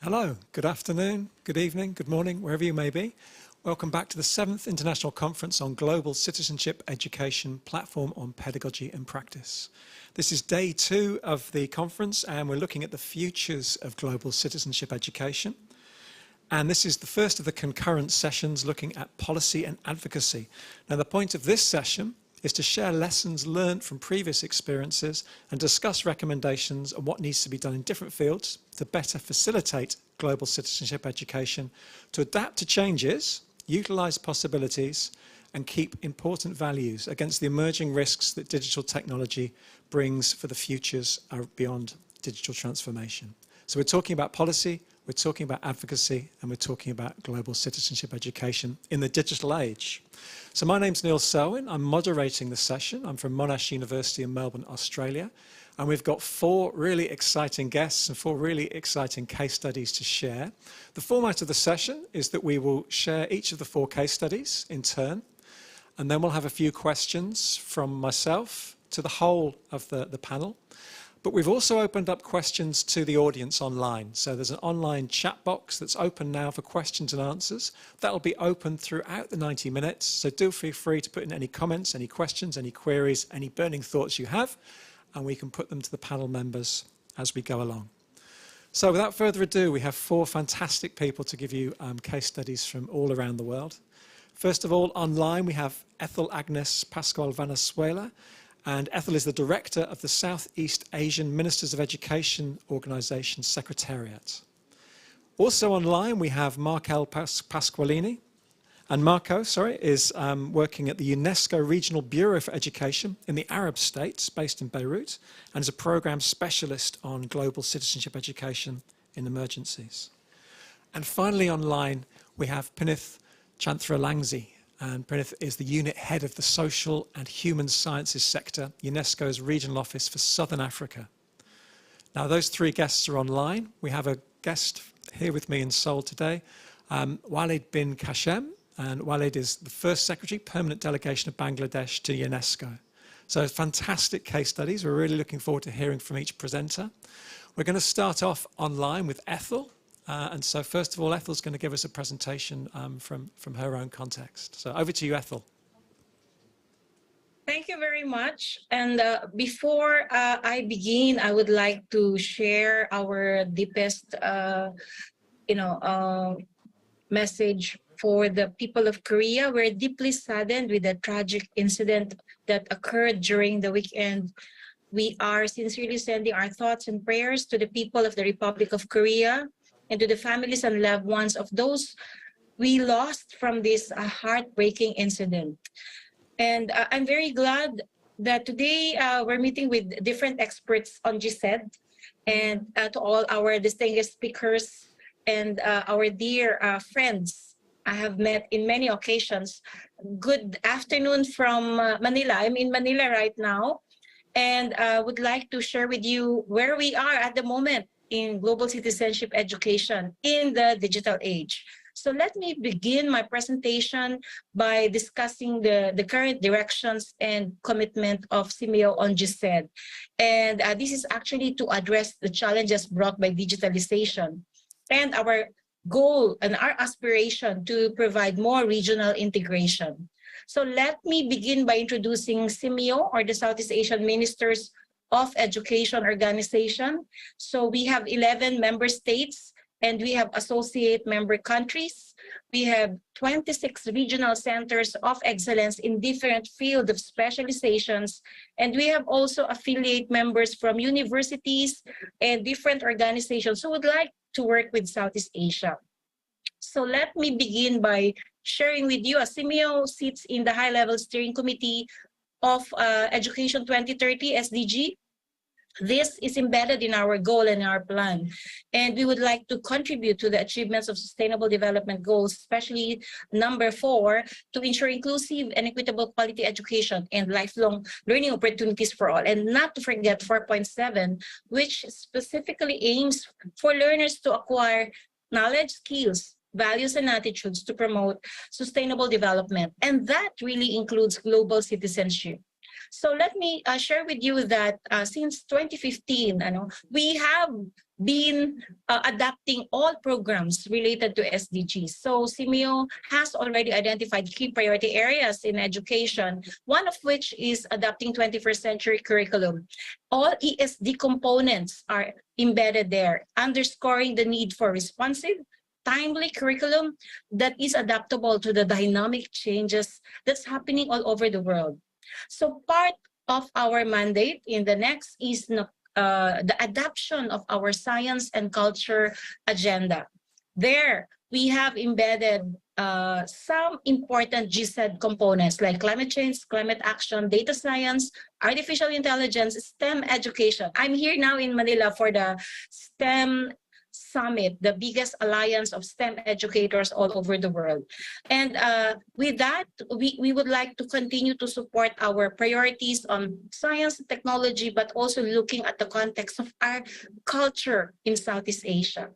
Hello, good afternoon, good evening, good morning, wherever you may be. Welcome back to the 7th International Conference on Global Citizenship Education Platform on Pedagogy and Practice. This is day 2 of the conference and we're looking at the futures of global citizenship education. And this is the first of the concurrent sessions looking at policy and advocacy. Now the point of this session is to share lessons learned from previous experiences and discuss recommendations on what needs to be done in different fields to better facilitate global citizenship education, to adapt to changes, utilise possibilities, and keep important values against the emerging risks that digital technology brings for the futures beyond digital transformation. So we're talking about policy, we're talking about advocacy, and we're talking about global citizenship education in the digital age. So my name's Neil Selwyn, I'm moderating the session. I'm from Monash University in Melbourne, Australia. And we've got 4 really exciting guests and 4 really exciting case studies to share. The format of the session is that we will share each of the 4 case studies in turn. And then we'll have a few questions from myself to the whole of the panel. But we've also opened up questions to the audience online. So there's an online chat box that's open now for questions and answers. That'll be open throughout the 90 minutes. So do feel free to put in any comments, any questions, any queries, any burning thoughts you have, and we can put them to the panel members as we go along. So without further ado, we have 4 fantastic people to give you case studies from all around the world. First of all, online, we have Ethel Agnes Pascual Valenzuela. And Ethel is the director of the Southeast Asian Ministers of Education Organization Secretariat. Also online, we have Marco Pasqualini. And Marco, is working at the UNESCO Regional Bureau for Education in the Arab states, based in Beirut, and is a program specialist on global citizenship education in emergencies. And finally online, we have Pinith Chantralangzi. And Pranith is the unit head of the Social and Human Sciences sector, UNESCO's regional office for Southern Africa. Now, those 3 guests are online. We have a guest here with me in Seoul today, Walid bin Kashem. And Walid is the first secretary, permanent delegation of Bangladesh to UNESCO. So fantastic case studies. We're really looking forward to hearing from each presenter. We're going to start off online with Ethel. And so first of all, Ethel's going to give us a presentation from her own context. So over to you, Ethel. Thank you very much. And before I begin, I would like to share our deepest, message for the people of Korea. We're deeply saddened with the tragic incident that occurred during the weekend. We are sincerely sending our thoughts and prayers to the people of the Republic of Korea, and to the families and loved ones of those we lost from this heartbreaking incident. And I'm very glad that today we're meeting with different experts on GCED, and to all our distinguished speakers and our dear friends I have met in many occasions. Good afternoon from Manila. I'm in Manila right now, and I would like to share with you where we are at the moment in global citizenship education in the digital age. So let me begin my presentation by discussing the current directions and commitment of CMEO on GCED. And this is actually to address the challenges brought by digitalization and our goal and our aspiration to provide more regional integration. So let me begin by introducing CMEO, or the Southeast Asian Ministers of Education Organization. So we have 11 member states and we have associate member countries. We have 26 regional centers of excellence in different fields of specializations. And we have also affiliate members from universities and different organizations who would like to work with Southeast Asia. So let me begin by sharing with you, CMEO sits in the high-level steering committee of Education 2030 SDG. This is embedded in our goal and our plan, and we would like to contribute to the achievements of Sustainable Development Goals, especially number 4, to ensure inclusive and equitable quality education and lifelong learning opportunities for all, and not to forget 4.7, which specifically aims for learners to acquire knowledge, skills, values, and attitudes to promote sustainable development, and that really includes global citizenship. So let me share with you that since 2015, we have been adapting all programs related to SDGs. So CMEO has already identified key priority areas in education, one of which is adapting 21st century curriculum. All ESD components are embedded there, underscoring the need for responsive, timely curriculum that is adaptable to the dynamic changes that's happening all over the world. So part of our mandate in the next is the adoption of our science and culture agenda. There, we have embedded some important GCED components like climate change, climate action, data science, artificial intelligence, STEM education. I'm here now in Manila for the STEM Summit, the biggest alliance of STEM educators all over the world. And with that, we would like to continue to support our priorities on science and technology, but also looking at the context of our culture in Southeast Asia.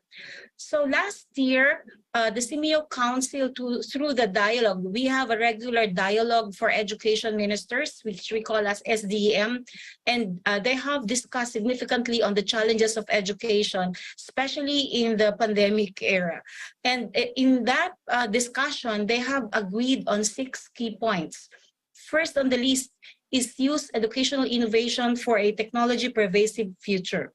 So last year, the CMEO Council, through the dialogue, we have a regular dialogue for education ministers, which we call as SDEM, and they have discussed significantly on the challenges of education, especially in the pandemic era. And in that discussion, they have agreed on 6 key points. First on the list is use educational innovation for a technology pervasive future.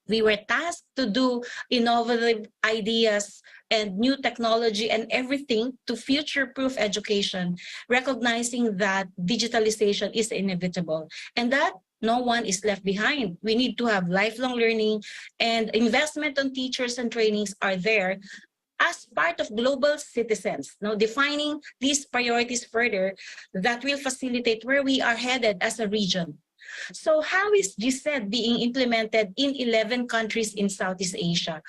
We were tasked to do innovative ideas and new technology and everything to future-proof education, recognizing that digitalization is inevitable and that no one is left behind. We need to have lifelong learning, and investment on teachers and trainings are there as part of global citizens. Now, defining these priorities further that will facilitate where we are headed as a region. So how is GCED being implemented in 11 countries in Southeast Asia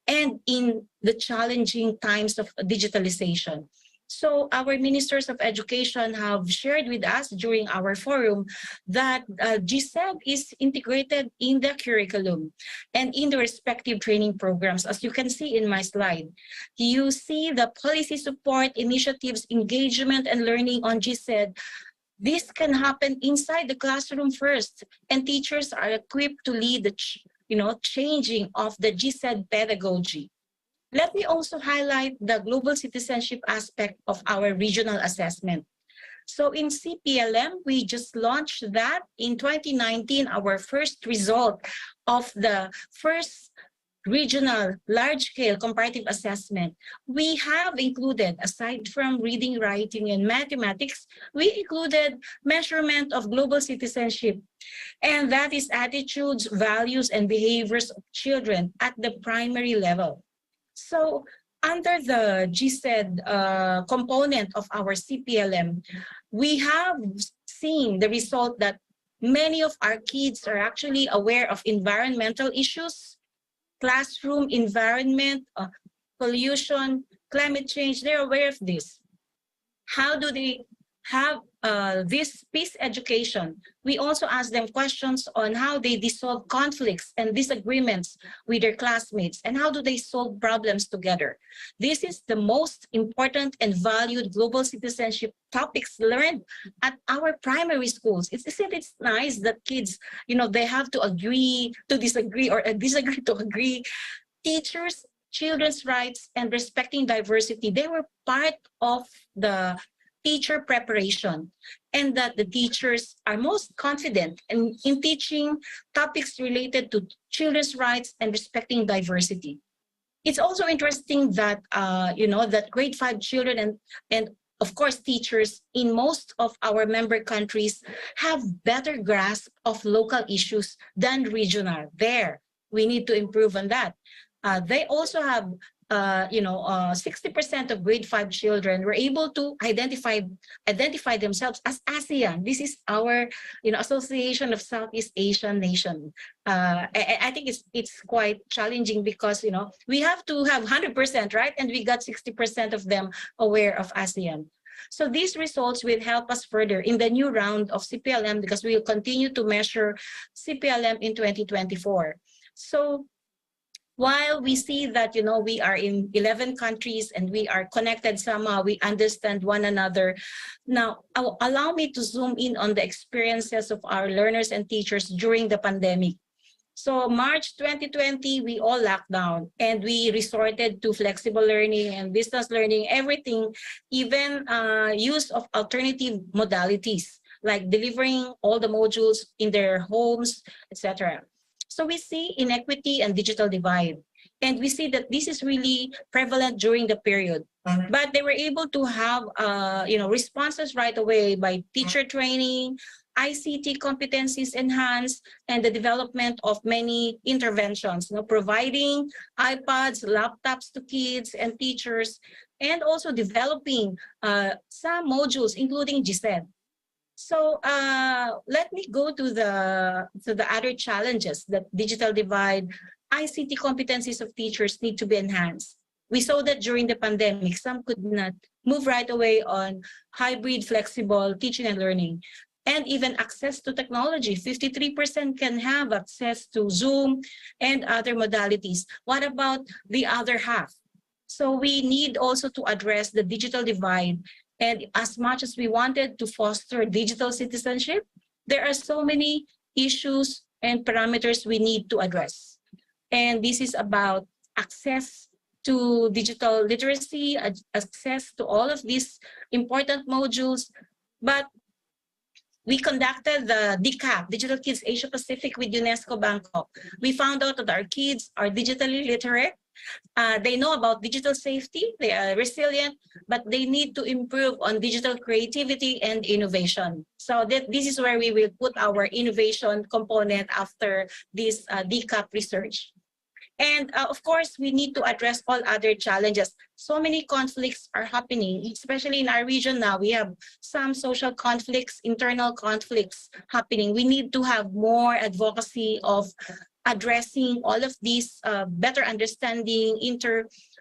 and in the challenging times of digitalization? So our ministers of education have shared with us during our forum that GCED is integrated in the curriculum and in the respective training programs. As you can see in my slide, you see the policy support initiatives, engagement and learning on GCED. This can happen inside the classroom first, and teachers are equipped to lead the changing of the GCED pedagogy. Let me also highlight the global citizenship aspect of our regional assessment. So in CPLM, we just launched that in 2019, our first result of the first regional large-scale comparative assessment. We have included, aside from reading, writing, and mathematics, we included measurement of global citizenship. And that is attitudes, values, and behaviors of children at the primary level. So under the GCED component of our CPLM, we have seen the result that many of our kids are actually aware of environmental issues, classroom environment, pollution, climate change. They're aware of this. How do they have this peace education? We also ask them questions on how they dissolve conflicts and disagreements with their classmates and how do they solve problems together. This is the most important and valued global citizenship topics learned at our primary schools. Isn't it nice that kids, they have to agree to disagree or disagree to agree? Teachers, children's rights, and respecting diversity, they were part of the teacher preparation, and that the teachers are most confident in teaching topics related to children's rights and respecting diversity. It's also interesting that, that grade 5 children and of course, teachers in most of our member countries have better grasp of local issues than regional. There, we need to improve on that. They also have 60% of grade 5 children were able to identify themselves as ASEAN. This is our, Association of Southeast Asian Nations. I think it's quite challenging because, we have to have 100%, right? And we got 60% of them aware of ASEAN. So these results will help us further in the new round of CPLM because we will continue to measure CPLM in 2024. So while we see that, we are in 11 countries and we are connected somehow, we understand one another. Now, allow me to zoom in on the experiences of our learners and teachers during the pandemic. So March 2020, we all locked down and we resorted to flexible learning and distance learning, everything, even use of alternative modalities like delivering all the modules in their homes, etc. So we see inequity and digital divide. And we see that this is really prevalent during the period. But they were able to have responses right away by teacher training, ICT competencies enhanced, and the development of many interventions, providing iPads, laptops to kids and teachers, and also developing some modules, including GCED. So let me go to the other challenges that digital divide, ICT competencies of teachers need to be enhanced. We saw that during the pandemic, some could not move right away on hybrid, flexible teaching and learning. And even access to technology, 53% can have access to Zoom and other modalities. What about the other half? So we need also to address the digital divide. And as much as we wanted to foster digital citizenship, there are so many issues and parameters we need to address. And this is about access to digital literacy, access to all of these important modules. But we conducted the DCAP, Digital Kids Asia Pacific, with UNESCO Bangkok. We found out that our kids are digitally literate. They know about digital safety, they are resilient, but they need to improve on digital creativity and innovation. So this is where we will put our innovation component after this DCAP research. And of course, we need to address all other challenges. So many conflicts are happening, especially in our region now. We have some social conflicts, internal conflicts happening. We need to have more advocacy of addressing all of these, better understanding,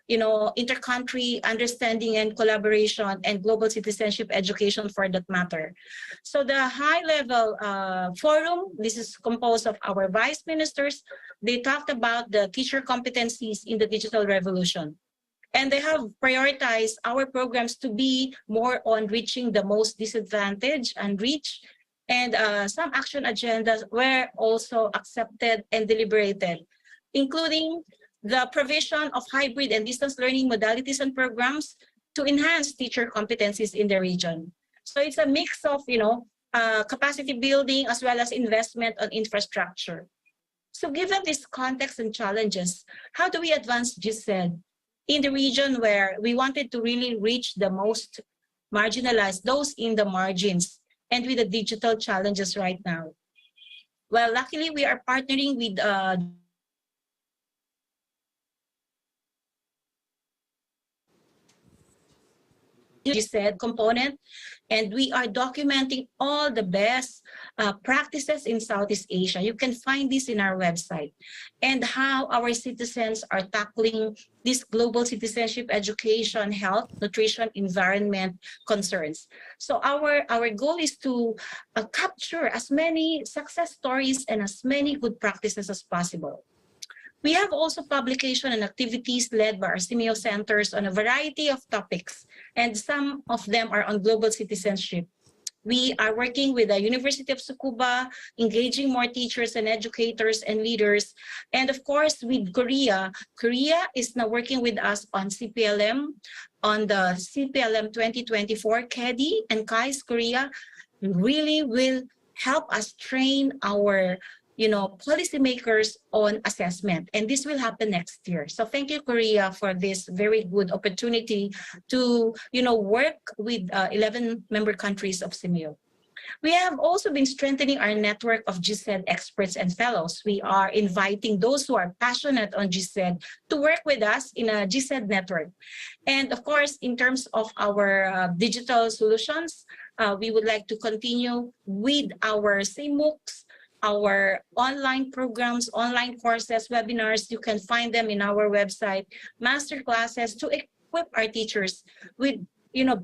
inter-country understanding and collaboration, and global citizenship education for that matter. So the high-level forum, this is composed of our vice ministers. They talked about the teacher competencies in the digital revolution. And they have prioritized our programs to be more on reaching the most disadvantaged and reach. And some action agendas were also accepted and deliberated, including the provision of hybrid and distance learning modalities and programs to enhance teacher competencies in the region. So it's a mix of, capacity building as well as investment on infrastructure. So given this context and challenges, how do we advance GCED in the region where we wanted to really reach the most marginalized, those in the margins, and with the digital challenges right now? Well, luckily, we are partnering with GCED component, and we are documenting all the best practices in Southeast Asia. You can find this in our website, and how our citizens are tackling this global citizenship, education, health, nutrition, environment concerns. So our goal is to capture as many success stories and as many good practices as possible. We have also publication and activities led by our CMEO centers on a variety of topics, and some of them are on global citizenship. We are working with the University of Tsukuba, engaging more teachers and educators and leaders. And of course, with Korea. Korea is now working with us on CPLM, on the CPLM 2024. KEDI and KAIS Korea really will help us train our policymakers on assessment. And this will happen next year. So thank you, Korea, for this very good opportunity to, work with 11 member countries of CMEO. We have also been strengthening our network of GCED experts and fellows. We are inviting those who are passionate on GCED to work with us in a GCED network. And of course, in terms of our digital solutions, we would like to continue with our MOOCs, our online programs, online courses, webinars. You can find them in our website, master classes, to equip our teachers with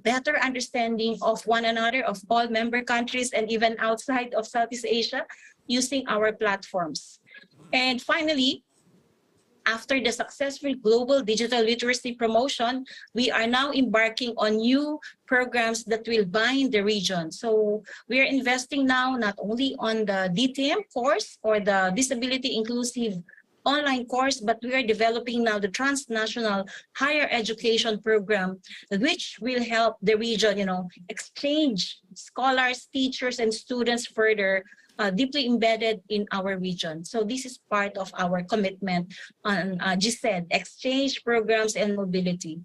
better understanding of one another, of all member countries, and even outside of Southeast Asia, using our platforms. And finally, After the successful global digital literacy promotion, we are now embarking on new programs that will bind the region. So we are investing now not only on the DTM course or the disability inclusive online course, but we are developing now the transnational higher education program, which will help the region, exchange scholars, teachers, and students further deeply embedded in our region. So this is part of our commitment on GCED, exchange programs and mobility.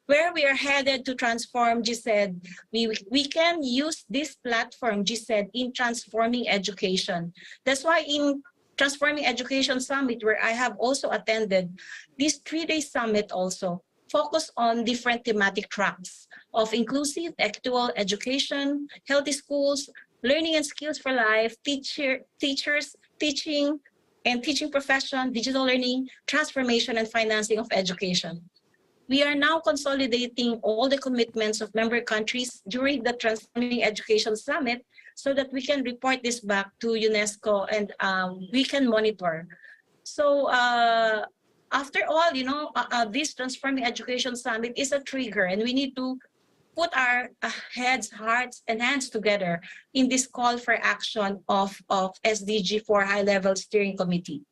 Where we are headed to transform GCED, we can use this platform, GCED, in transforming education. That's why in Transforming Education Summit, where I have also attended, this 3-day summit also focus on different thematic tracks of inclusive, equitable education, healthy schools, learning and skills for life, teachers, teaching and teaching profession, digital learning, transformation, and financing of education. We are now consolidating all the commitments of member countries during the Transforming Education Summit so that we can report this back to UNESCO and we can monitor. So after all, this Transforming Education Summit is a trigger, and we need to put our heads, hearts, and hands together in this call for action of SDG 4 High-Level Steering Committee.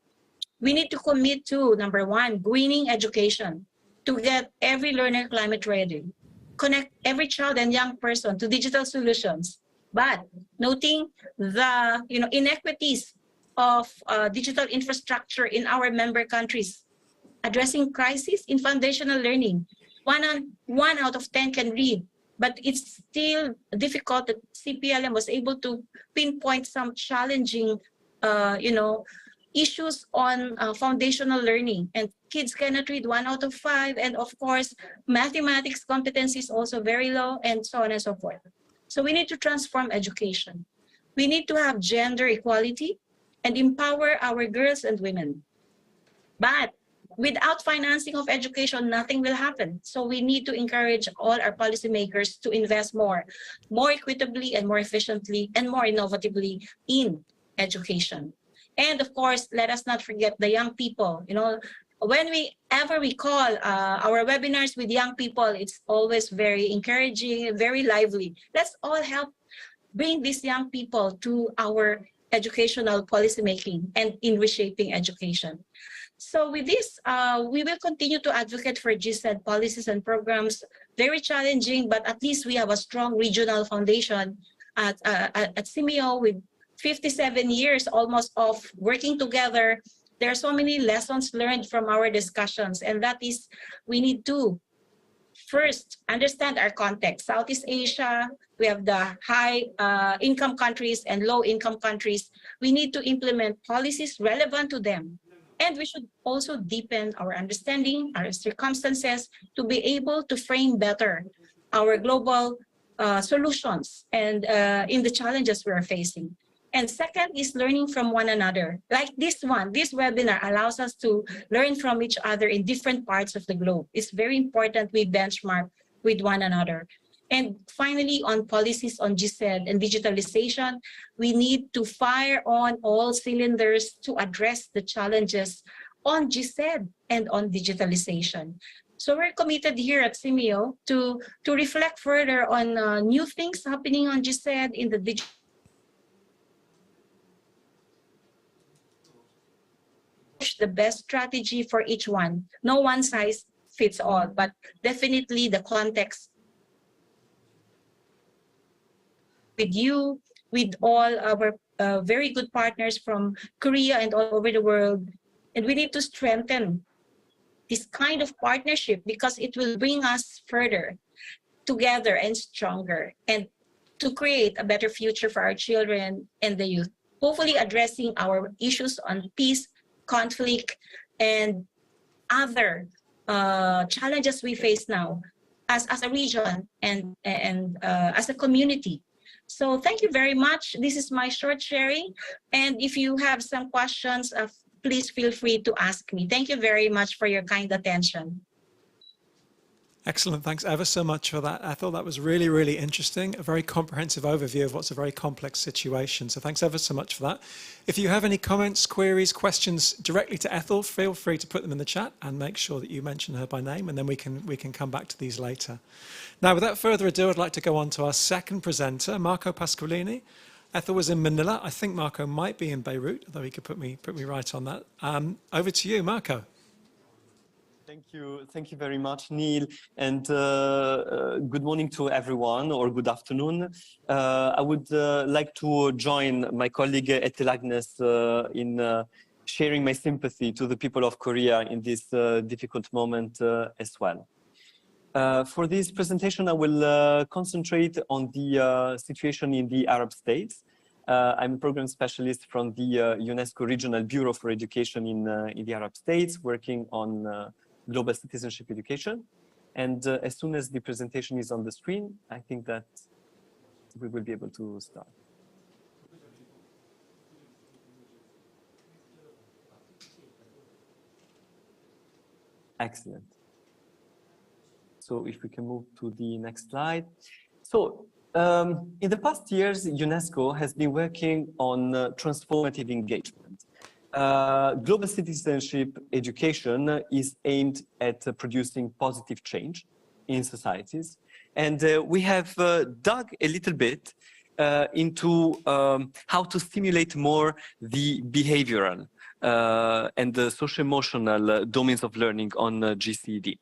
We need to commit to, number one, greening education to get every learner climate ready, connect every child and young person to digital solutions, but noting the inequities of digital infrastructure in our member countries, addressing crisis in foundational learning. One out of 10 can read, but it's still difficult that CPLM was able to pinpoint some challenging, issues on foundational learning, and kids cannot read 1 out of 5, and of course, mathematics competency is also very low, and so on and so forth. So we need to transform education. We need to have gender equality and empower our girls and women. But without financing of education, nothing will happen. So we need to encourage all our policymakers to invest more equitably and more efficiently and more innovatively in education. And of course, let us not forget the young people. Whenever we call our webinars with young people, it's always very encouraging, very lively. Let's all help bring these young people to our educational policymaking and in reshaping education. So with this, we will continue to advocate for GCED policies and programs. Very challenging, but at least we have a strong regional foundation at CIMIO with 57 years almost of working together. There are so many lessons learned from our discussions, and that is we need to first understand our context. Southeast Asia, we have the high income countries and low income countries. We need to implement policies relevant to them. And we should also deepen our understanding, our circumstances, to be able to frame better our global solutions and in the challenges we are facing. And second is learning from one another. Like this webinar allows us to learn from each other in different parts of the globe. It's very important we benchmark with one another. And finally, on policies on GCED and digitalization, we need to fire on all cylinders to address the challenges on GCED and on digitalization. So we're committed here at CIMIO to reflect further on new things happening on GCED in the digital the best strategy for each one. No one size fits all, but definitely the context with you, with all our very good partners from Korea and all over the world. And we need to strengthen this kind of partnership because it will bring us further together and stronger and to create a better future for our children and the youth. Hopefully addressing our issues on peace, conflict, and other challenges we face now as a region and as a community. So thank you very much. This is my short sharing. And if you have some questions, please feel free to ask me. Thank you very much for your kind attention. Excellent. Thanks ever so much for that. I thought that was really, really interesting. A very comprehensive overview of what's a very complex situation. So thanks ever so much for that. If you have any comments, queries, questions directly to Ethel, feel free to put them in the chat and make sure that you mention her by name, and then we can come back to these later. Now, without further ado, I'd like to go on to our second presenter, Marco Pasqualini. Ethel was in Manila. I think Marco might be in Beirut, although he could put me right on that. Over to you, Marco. Thank you very much, Neil, and good morning to everyone, or good afternoon. I would like to join my colleague Ethel Agnes in sharing my sympathy to the people of Korea in this difficult moment as well. For this presentation, I will concentrate on the situation in the Arab states. I'm a program specialist from the UNESCO Regional Bureau for Education in the Arab states, working on global citizenship education. And as soon as the presentation is on the screen, I think that we will be able to start. Excellent. So if we can move to the next slide. So in the past years, UNESCO has been working on transformative engagement. Global citizenship education is aimed at producing positive change in societies. And we have dug a little bit into how to stimulate more the behavioral and the social-emotional domains of learning on GCED.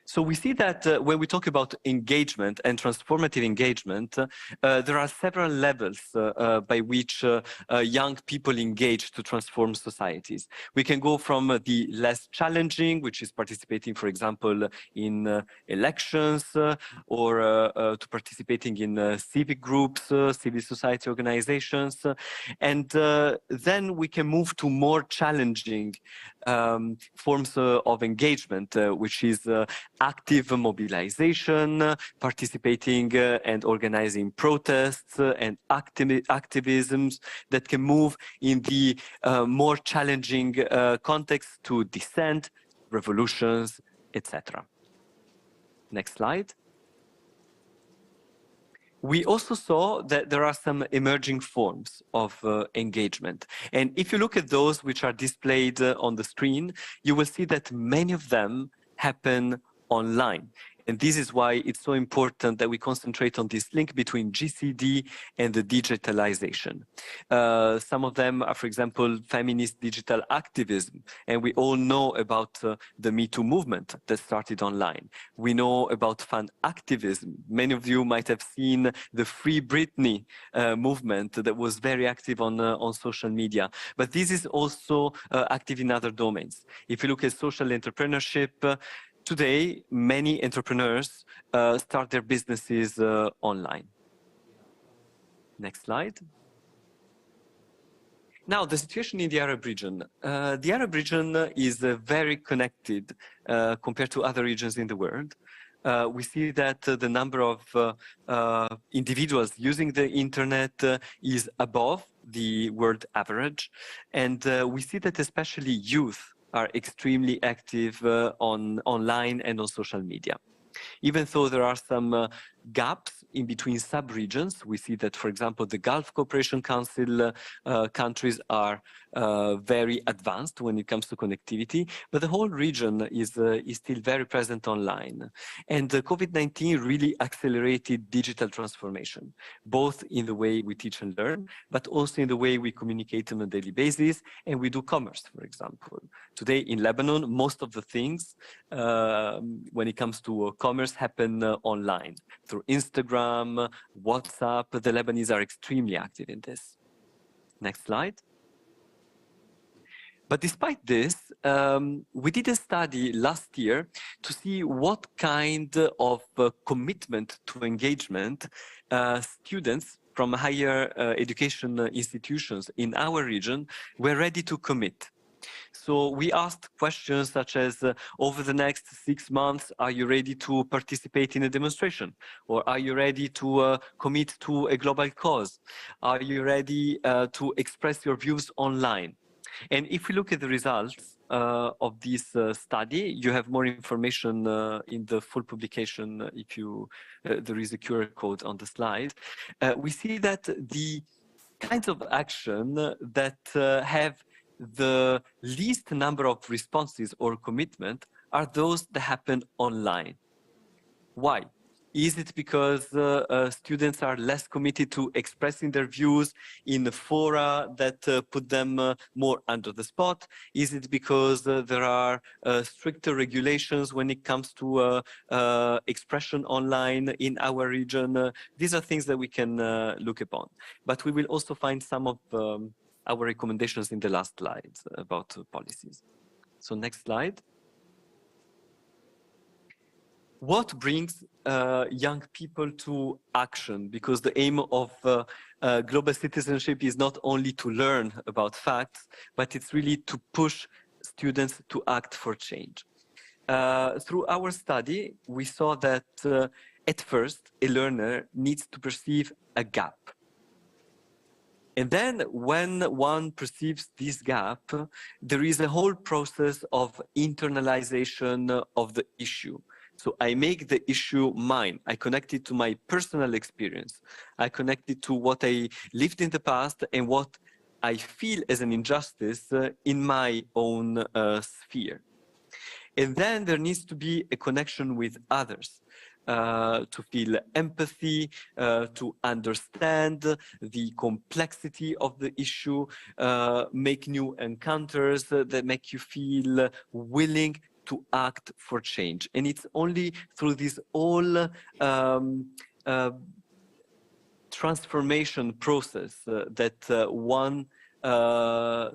So we see that when we talk about engagement and transformative engagement, there are several levels by which young people engage to transform societies. We can go from the less challenging, which is participating, for example, in elections, or to participating in civic groups, civil society organizations. And then we can move to more challenging forms of engagement, which is active mobilization, participating and organizing protests and activisms that can move in the more challenging context to dissent, revolutions, etc. Next slide. We also saw that there are some emerging forms of engagement. And if you look at those which are displayed on the screen, you will see that many of them happen online. And this is why it's so important that we concentrate on this link between GCED and the digitalization. Some of them are, for example, feminist digital activism. And we all know about the Me Too movement that started online. We know about fan activism. Many of you might have seen the Free Britney movement that was very active on social media. But this is also active in other domains. If you look at social entrepreneurship, today, many entrepreneurs start their businesses online. Next slide. Now, the situation in the Arab region. The Arab region is very connected compared to other regions in the world. We see that the number of individuals using the internet is above the world average. And we see that especially youth are extremely active online and on social media. Even though there are some gaps in between sub-regions, we see that, for example, the Gulf Cooperation Council countries are very advanced when it comes to connectivity, but the whole region is still very present online. And COVID-19 really accelerated digital transformation, both in the way we teach and learn, but also in the way we communicate on a daily basis, and we do commerce, for example. Today in Lebanon, most of the things when it comes to commerce happen online through Instagram, WhatsApp. The Lebanese are extremely active in this. Next slide. But despite this, we did a study last year to see what kind of commitment to engagement students from higher education institutions in our region were ready to commit. So we asked questions such as, over the next 6 months, are you ready to participate in a demonstration? Or are you ready to commit to a global cause? Are you ready to express your views online? And if we look at the results, of this study. You have more information in the full publication if you, there is a QR code on the slide. We see that the kinds of action that have the least number of responses or commitment are those that happen online. Why? Is it because students are less committed to expressing their views in the fora that put them more under the spot? Is it because there are stricter regulations when it comes to expression online in our region? These are things that we can look upon. But we will also find some of our recommendations in the last slides about policies. So next slide. What brings young people to action? Because the aim of global citizenship is not only to learn about facts, but it's really to push students to act for change. Through our study, we saw that at first, a learner needs to perceive a gap. And then when one perceives this gap, there is a whole process of internalization of the issue. So I make the issue mine. I connect it to my personal experience. I connect it to what I lived in the past and what I feel as an injustice in my own sphere. And then there needs to be a connection with others. To feel empathy, to understand the complexity of the issue, make new encounters that make you feel willing to act for change. And it's only through this whole transformation process that one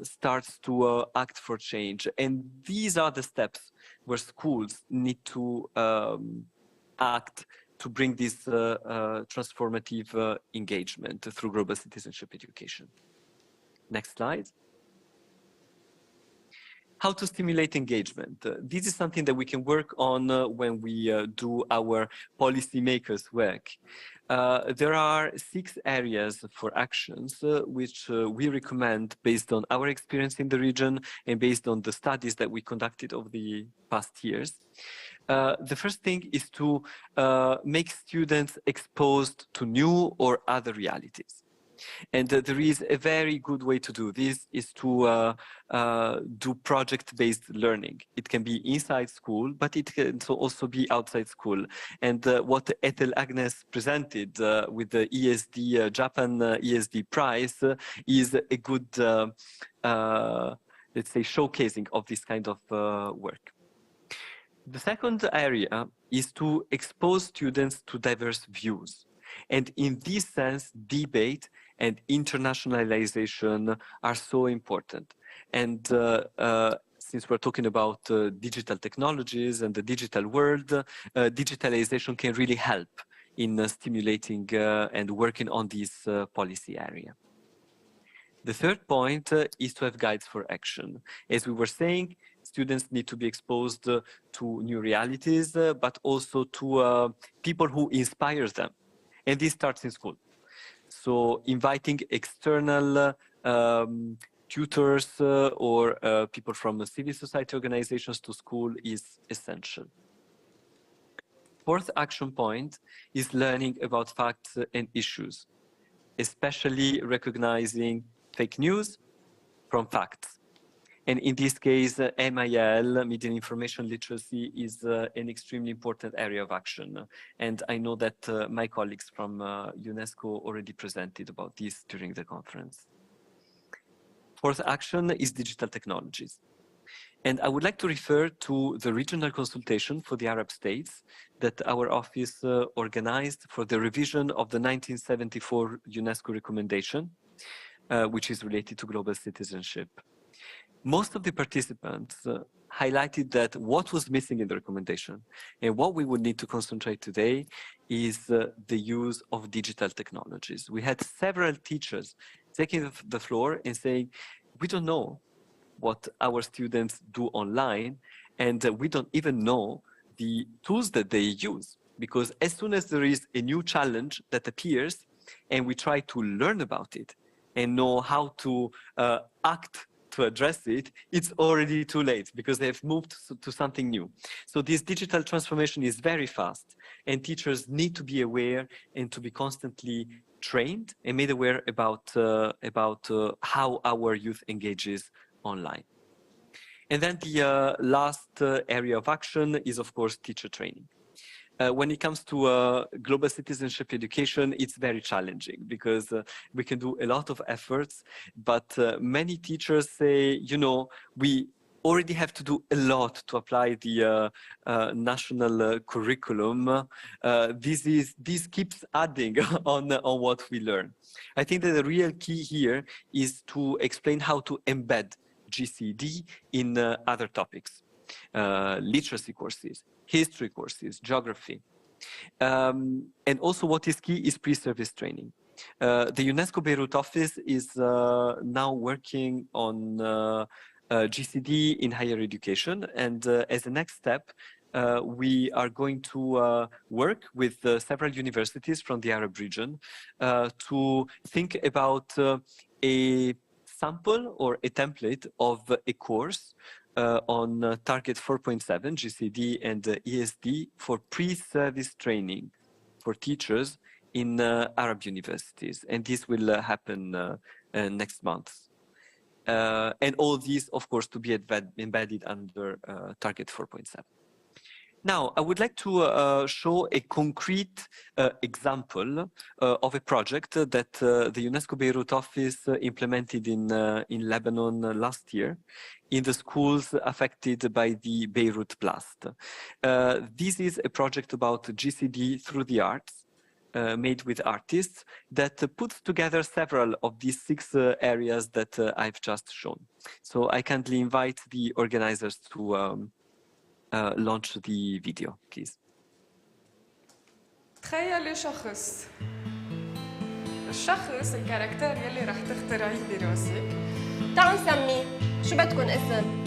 starts to act for change. And these are the steps where schools need to act to bring this transformative engagement through global citizenship education. Next slide. How to stimulate engagement. This is something that we can work on when we do our policymakers' work. There are 6 areas for actions which we recommend based on our experience in the region and based on the studies that we conducted over the past years. The first thing is to make students exposed to new or other realities. And there is a very good way to do this is to do project-based learning. It can be inside school, but it can also be outside school. And what Ethel Agnes presented with the ESD, Japan ESD prize is a good, let's say, showcasing of this kind of work. The second area is to expose students to diverse views. And in this sense, debate and internationalization are so important. And since we're talking about digital technologies and the digital world, digitalization can really help in stimulating and working on this policy area. The third point is to have guides for action. As we were saying, students need to be exposed to new realities, but also to people who inspire them. And this starts in school. So inviting external tutors or people from civil society organizations to school is essential. Fourth action point is learning about facts and issues, especially recognizing fake news from facts. And in this case, MIL, Media and Information Literacy, is an extremely important area of action. And I know that my colleagues from UNESCO already presented about this during the conference. Fourth action is digital technologies. And I would like to refer to the regional consultation for the Arab states that our office organized for the revision of the 1974 UNESCO recommendation, which is related to global citizenship. Most of the participants highlighted that what was missing in the recommendation and what we would need to concentrate today is the use of digital technologies. We had several teachers taking the floor and saying, we don't know what our students do online, and we don't even know the tools that they use, because as soon as there is a new challenge that appears and we try to learn about it and know how to act to address it, it's already too late because they've moved to something new. So this digital transformation is very fast, and teachers need to be aware and to be constantly trained and made aware about how our youth engages online. And then the last area of action is, of course, teacher training. When it comes to global citizenship education, it's very challenging because we can do a lot of efforts, but many teachers say, you know, we already have to do a lot to apply the national curriculum. This keeps adding on what we learn. I think that the real key here is to explain how to embed GCED in other topics, literacy courses, history courses, geography. And also what is key is pre-service training. The UNESCO Beirut office is now working on GCD in higher education. And as a next step, we are going to work with several universities from the Arab region to think about a sample or a template of a course on target 4.7 GCD and ESD for pre-service training for teachers in Arab universities, and this will happen next month. And all these, of course, to be embedded under target 4.7. Now, I would like to show a concrete example of a project that the UNESCO Beirut office implemented in Lebanon last year in the schools affected by the Beirut blast. This is a project about GCD through the arts, made with artists that puts together several of these 6 areas that I've just shown. So I kindly invite the organizers to launch the video, please. تخيلي الشخص الكاركتر يلي رح تخترعيه براسك. تعالوا نسميه، شو بدكن اسم؟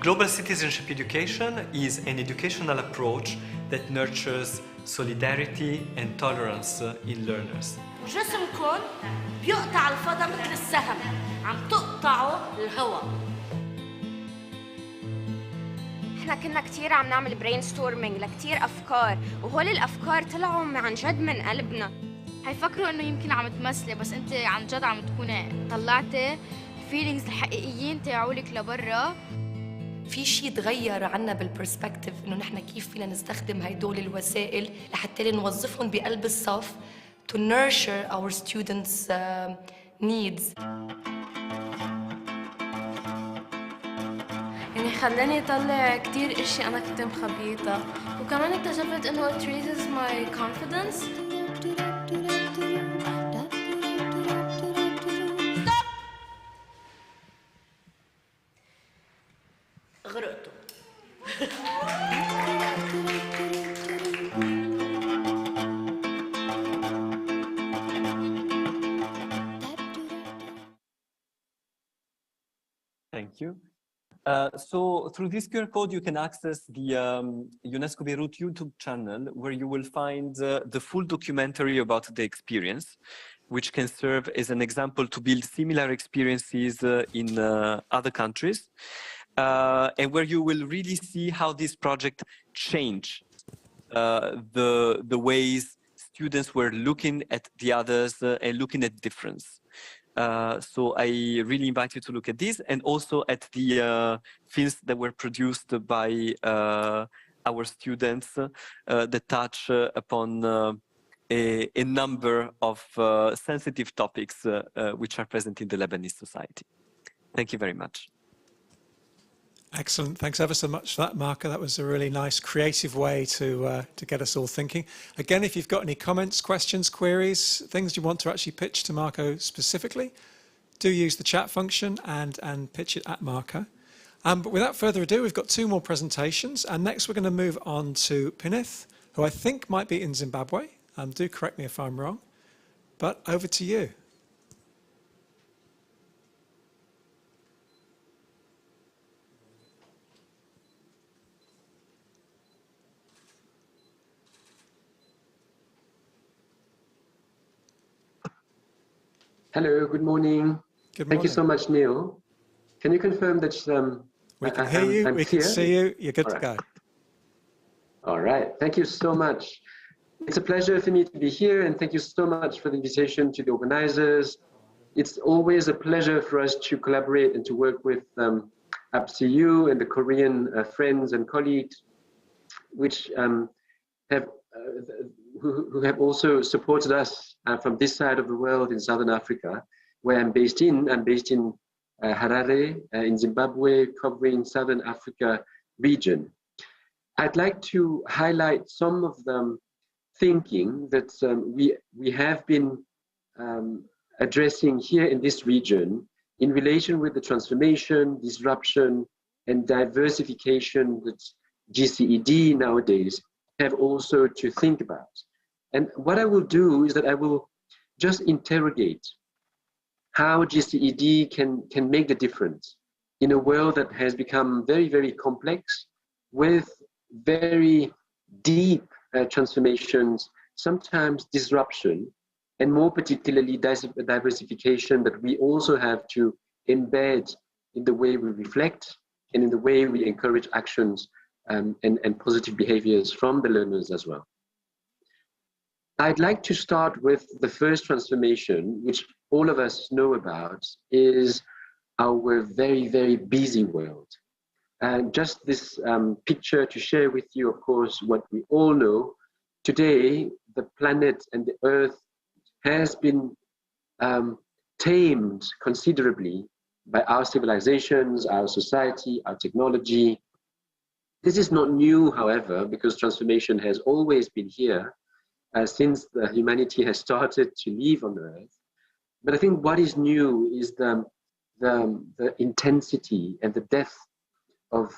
Global citizenship education is an educational approach that nurtures solidarity and tolerance in learners. جسمكم بيقطع الفضاء مثل السهم، عم تقطعوا الهواء. احنا كنا كتير عم نعمل برين ستورمينج لكتير افكار، وهول الافكار طلعوا عن جد من قلبنا. هيفكروا انه يمكن عم تمثلي، بس انت عن جد عم تكوني طلعتي الفيلينجز الحقيقيين تاعولك لبرا. في شيء تغير عنا بالبرسبكتيف انه نحن كيف فينا نستخدم هدول الوسائل لحتى نوظفهم بقلب الصف to nurture our students' needs. يعني خلاني اطلع كتير اشياء انا كنت مخبيتها، وكمان اكتشفت انه it raises my confidence. غرقتوا. Thank you. So through this QR code, you can access the UNESCO Beirut YouTube channel, where you will find the full documentary about the experience, which can serve as an example to build similar experiences in other countries, and where you will really see how this project changed the ways students were looking at the others and looking at difference. So I really invite you to look at this, and also at the films that were produced by our students that touch upon a number of sensitive topics which are present in the Lebanese society. Thank you very much. Excellent. Thanks ever so much for that, Marco. That was a really nice, creative way to get us all thinking. Again, if you've got any comments, questions, queries, things you want to actually pitch to Marco specifically, do use the chat function and pitch it at Marco. But without further ado, we've got 2 more presentations. And next, we're going to move on to Pinith, who I think might be in Zimbabwe. Do correct me if I'm wrong. But over to you. Hello, good morning. Good Thank you morning. so much, Neil. Can you confirm that We can hear you, I'm we can clear? see you, you're good All to go. right. All right, thank you so much. It's a pleasure for me to be here, and thank you so much for the invitation to the organizers. It's always a pleasure for us to collaborate and to work with APCU and the Korean friends and colleagues, which who have also supported us from this side of the world in Southern Africa, where I'm based in. I'm based in Harare in Zimbabwe, covering Southern Africa region. I'd like to highlight some of the thinking that we have been addressing here in this region in relation with the transformation, disruption, and diversification that GCED nowadays have also to think about. And what I will do is that I will just interrogate how GCED can make the difference in a world that has become very, very complex with very deep transformations, sometimes disruption, and more particularly diversification that we also have to embed in the way we reflect and in the way we encourage actions and positive behaviors from the learners as well. I'd like to start with the first transformation, which all of us know about, is our very, very busy world. And just this picture to share with you, of course, what we all know. Today, the planet and the Earth has been tamed considerably by our civilizations, our society, our technology. This is not new, however, because transformation has always been here since humanity has started to live on Earth. But I think what is new is the intensity and the depth of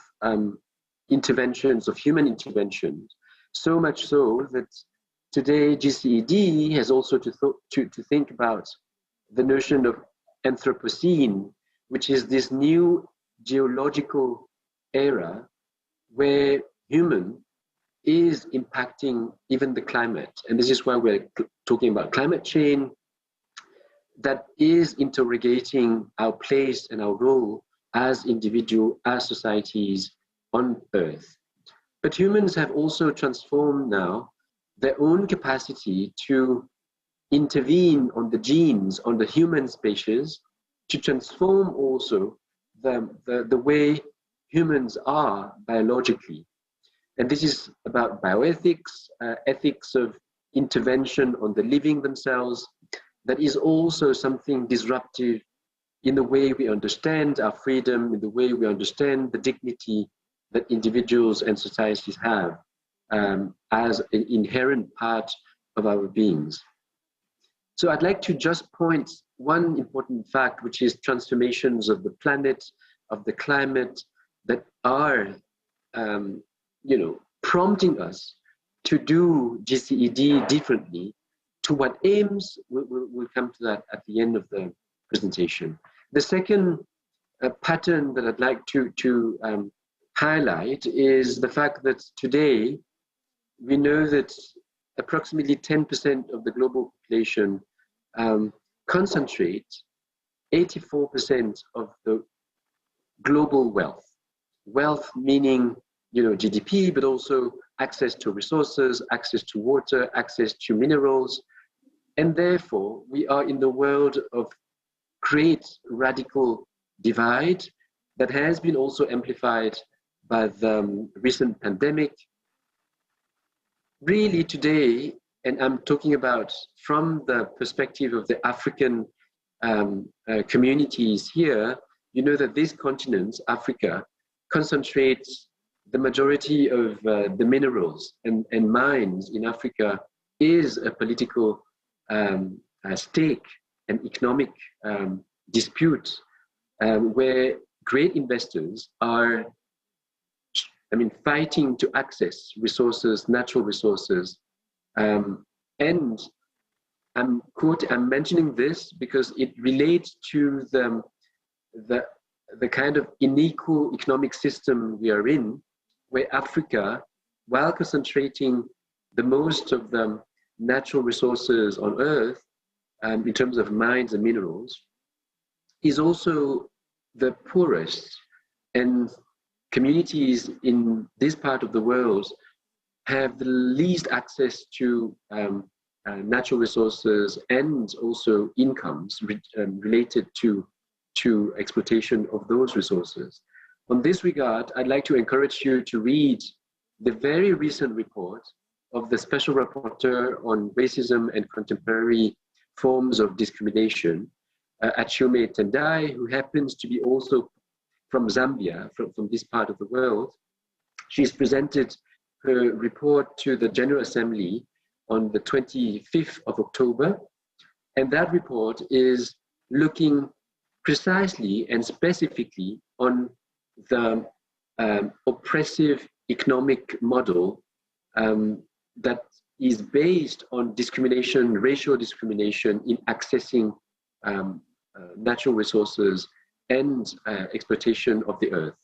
interventions, of human interventions, so much so that today GCED has also to think about the notion of Anthropocene, which is this new geological era where human is impacting even the climate. And this is why we're talking about climate change that is interrogating our place and our role as individuals, as societies on Earth. But humans have also transformed now their own capacity to intervene on the genes, on the human species, to transform also the way humans are biologically. And this is about bioethics, ethics of intervention on the living themselves, that is also something disruptive in the way we understand our freedom, in the way we understand the dignity that individuals and societies have as an inherent part of our beings. So I'd like to just point one important fact, which is transformations of the planet, of the climate, that are prompting us to do GCED differently to what aims. We'll come to that at the end of the presentation. The second pattern that I'd like to highlight is the fact that today we know that approximately 10% of the global population concentrate 84% of the global wealth. Wealth meaning, GDP, but also access to resources, access to water, access to minerals. And therefore, we are in the world of great radical divide that has been also amplified by the recent pandemic. Really today, and I'm talking about from the perspective of the African communities here, you know that this continent, Africa, concentrates the majority of the minerals and mines in Africa is a political stake and economic dispute where great investors are, fighting to access resources, natural resources. And I'm mentioning this because it relates to the kind of unequal economic system we are in, where Africa, while concentrating the most of the natural resources on Earth, in terms of mines and minerals, is also the poorest, and communities in this part of the world have the least access to natural resources and also incomes related to exploitation of those resources. On this regard, I'd like to encourage you to read the very recent report of the Special Rapporteur on Racism and Contemporary Forms of Discrimination, Achiume Tendai, who happens to be also from Zambia, from this part of the world. She's presented her report to the General Assembly on the 25th of October. And that report is looking precisely and specifically on the oppressive economic model that is based on discrimination, racial discrimination in accessing natural resources and exploitation of the earth.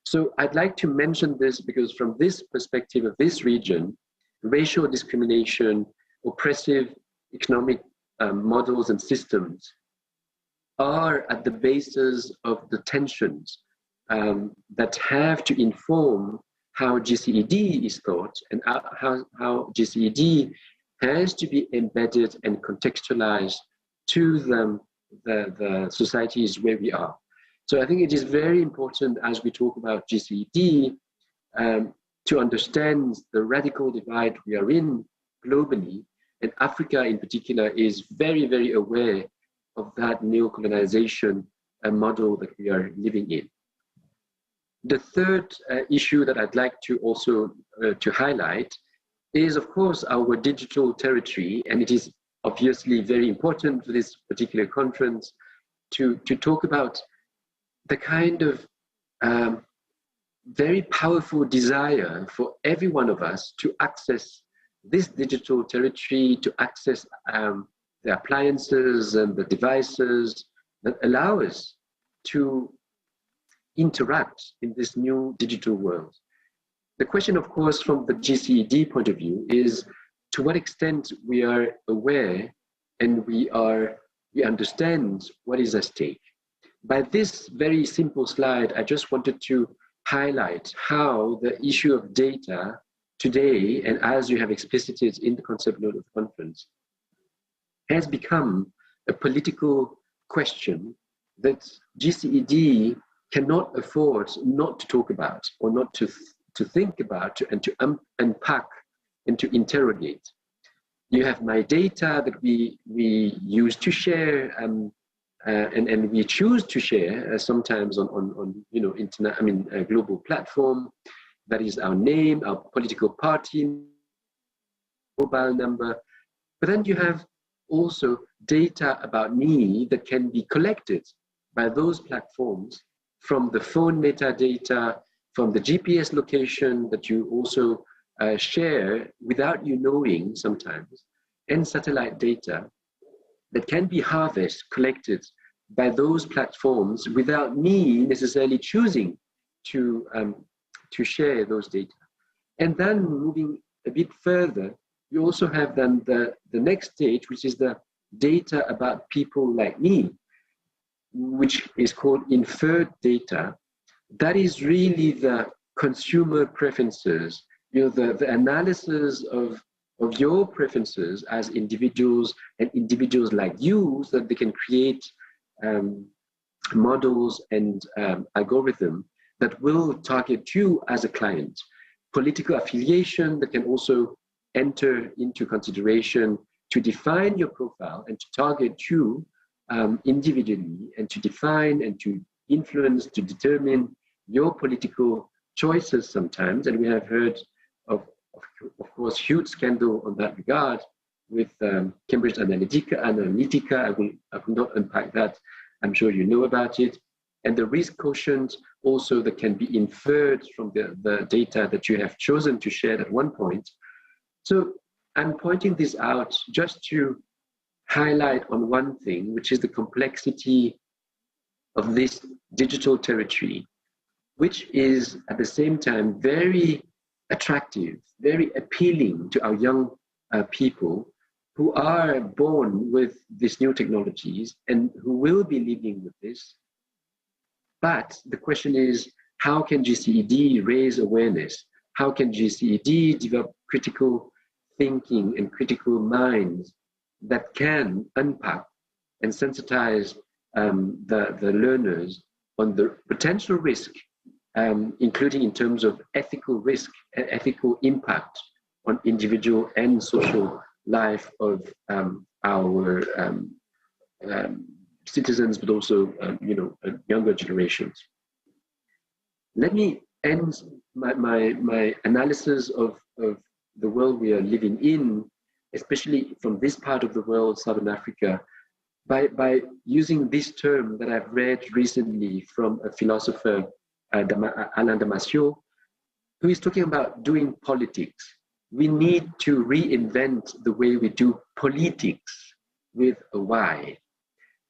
So I'd like to mention this because from this perspective of this region, racial discrimination, oppressive economic models and systems are at the basis of the tensions that have to inform how GCED is thought and how GCED has to be embedded and contextualized to the societies where we are. So I think it is very important as we talk about GCED to understand the radical divide we are in globally, and Africa in particular is very, very aware of that neo-colonization model that we are living in. The third issue that I'd like to also to highlight is, of course, our digital territory, and it is obviously very important for this particular conference to talk about the kind of very powerful desire for every one of us to access this digital territory, to access the appliances and the devices that allow us to interact in this new digital world. The question, of course, from the GCED point of view is to what extent we are aware and we understand what is at stake. By this very simple slide, I just wanted to highlight how the issue of data today, and as you have explicited in the concept note of the conference, has become a political question that GCED cannot afford not to talk about or not to think about and to unpack and to interrogate. You have my data that we use to share and we choose to share sometimes on internet, a global platform. That is our name, our political party, mobile number. But then you have also data about me that can be collected by those platforms from the phone metadata, from the GPS location that you also share without you knowing sometimes, and satellite data that can be harvested, collected by those platforms without me necessarily choosing to share those data. And then moving a bit further, you also have then the next stage, which is the data about people like me, which is called inferred data. That is really the consumer preferences, the analysis of your preferences as individuals and individuals like you, so that they can create models and algorithms that will target you as a client. Political affiliation that can also enter into consideration to define your profile and to target you individually, and to define and to influence, to determine your political choices sometimes. And we have heard of course, huge scandal on that regard with Cambridge Analytica. I will not unpack that. I'm sure you know about it. And the risk quotient also that can be inferred from the data that you have chosen to share at one point. So I'm pointing this out just to highlight on one thing, which is the complexity of this digital territory, which is at the same time very attractive, very appealing to our young people who are born with these new technologies and who will be living with this. But the question is, how can GCED raise awareness? How can GCED develop critical thinking and critical minds that can unpack and sensitize the learners on the potential risk, including in terms of ethical risk and ethical impact on individual and social life of our citizens, but also younger generations. Let me end my analysis of the world we are living in, especially from this part of the world, Southern Africa, by using this term that I've read recently from a philosopher, Alain Damasio, who is talking about doing politics. We need to reinvent the way we do politics with a Y.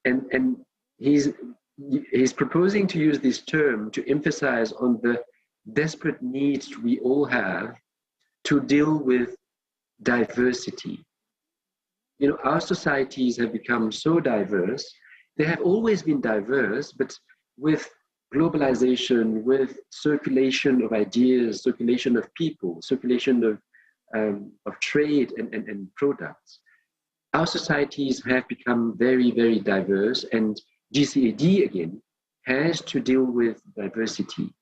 And he's proposing to use this term to emphasize on the desperate needs we all have to deal with diversity. You know, our societies have become so diverse. They have always been diverse, but with globalization, with circulation of ideas, circulation of people, circulation of trade and products, our societies have become very, very diverse, and GCED, again, has to deal with diversity.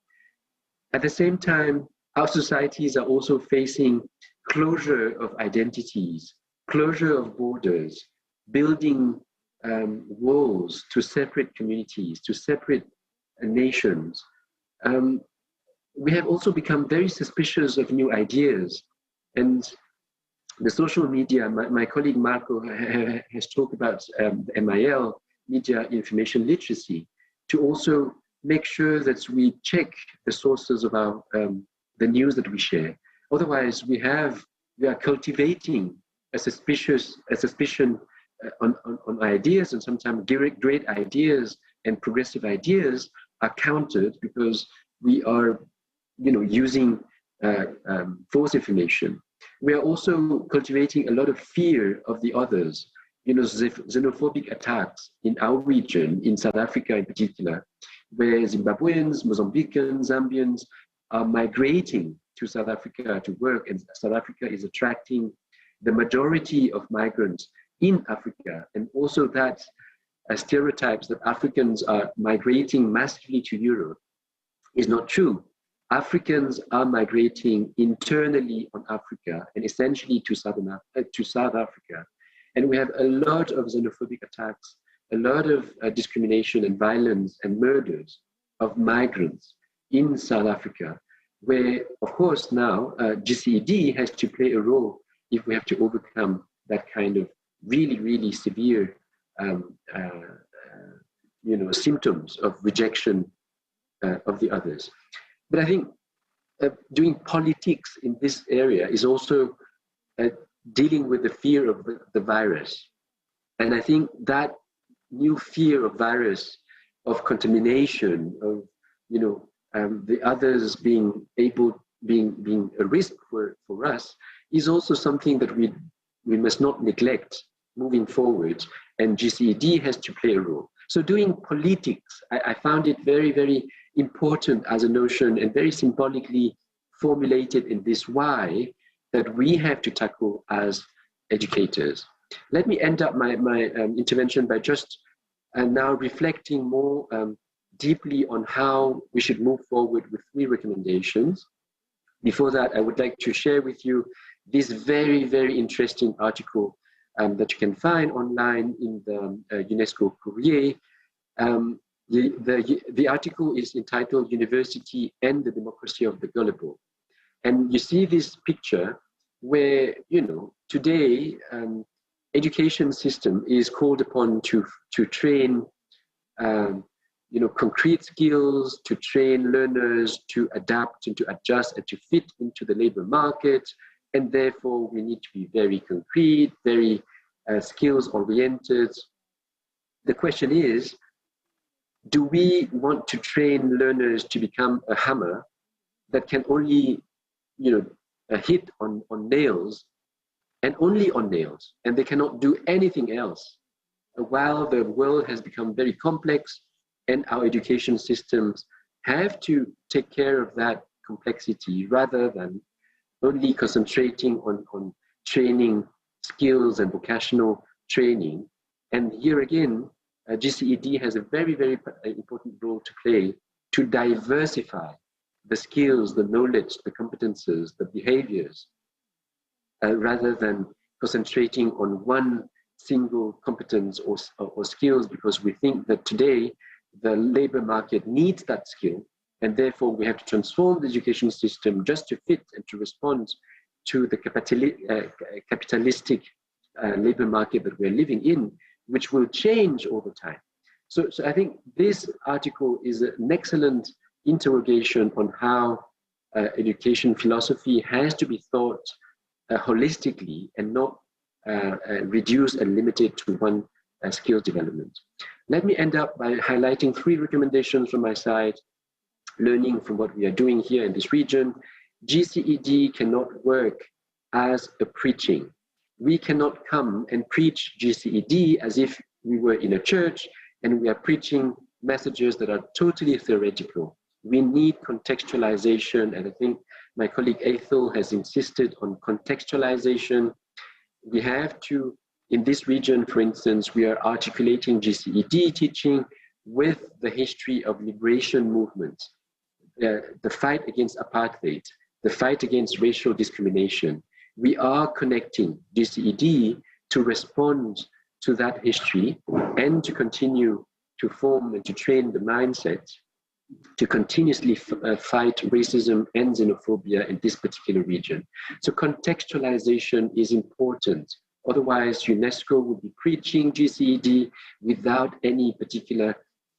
At the same time, our societies are also facing closure of identities, closure of borders, building walls to separate communities, to separate nations. We have also become very suspicious of new ideas. And the social media, my colleague Marco has talked about the MIL, media information literacy, to also make sure that we check the sources of our the news that we share. Otherwise, we are cultivating a suspicion on ideas, and sometimes great ideas and progressive ideas are countered because we are, using false information. We are also cultivating a lot of fear of the others. Xenophobic attacks in our region, in South Africa in particular, where Zimbabweans, Mozambicans, Zambians are migrating to South Africa to work, and South Africa is attracting the majority of migrants in Africa, and also that stereotypes that Africans are migrating massively to Europe is not true. Africans are migrating internally on Africa and essentially to South Africa. And we have a lot of xenophobic attacks, a lot of discrimination and violence and murders of migrants in South Africa, where, of course, now GCED has to play a role if we have to overcome that kind of really, really severe symptoms of rejection of the others. But I think doing politics in this area is also dealing with the fear of the virus. And I think that new fear of virus, of contamination, of the others being a risk for us, is also something that we must not neglect moving forward, and GCED has to play a role. So doing politics, I found it very, very important as a notion, and very symbolically formulated in this why that we have to tackle as educators. Let me end up my intervention by just now reflecting more deeply on how we should move forward with 3 recommendations. Before that, I would like to share with you this very, very interesting article that you can find online in the UNESCO Courrier. The article is entitled University and the Democracy of the Gullible. And you see this picture where, today, education system is called upon to train, concrete skills, to train learners to adapt and to adjust and to fit into the labor market. And therefore, we need to be very concrete, very skills-oriented. The question is, do we want to train learners to become a hammer that can only, hit on nails and only on nails, and they cannot do anything else. While the world has become very complex and our education systems have to take care of that complexity rather than only concentrating on training skills and vocational training. And here again, GCED has a very, very important role to play to diversify the skills, the knowledge, the competences, the behaviors, rather than concentrating on one single competence or skills, because we think that today the labor market needs that skill, and therefore we have to transform the education system just to fit and to respond to the capitalistic labor market that we're living in, which will change over time. So I think this article is an excellent interrogation on how education philosophy has to be thought holistically and not reduced and limited to one skill development. Let me end up by highlighting 3 recommendations from my side, learning from what we are doing here in this region. GCED cannot work as a preaching. We cannot come and preach GCED as if we were in a church and we are preaching messages that are totally theoretical. We need contextualization, and I think my colleague Ethel has insisted on contextualization. We have to, in this region, for instance, we are articulating GCED teaching with the history of liberation movements, the fight against apartheid, the fight against racial discrimination. We are connecting GCED to respond to that history and to continue to form and to train the mindset to continuously fight racism and xenophobia in this particular region. So contextualization is important. Otherwise, UNESCO would be preaching GCED without any particular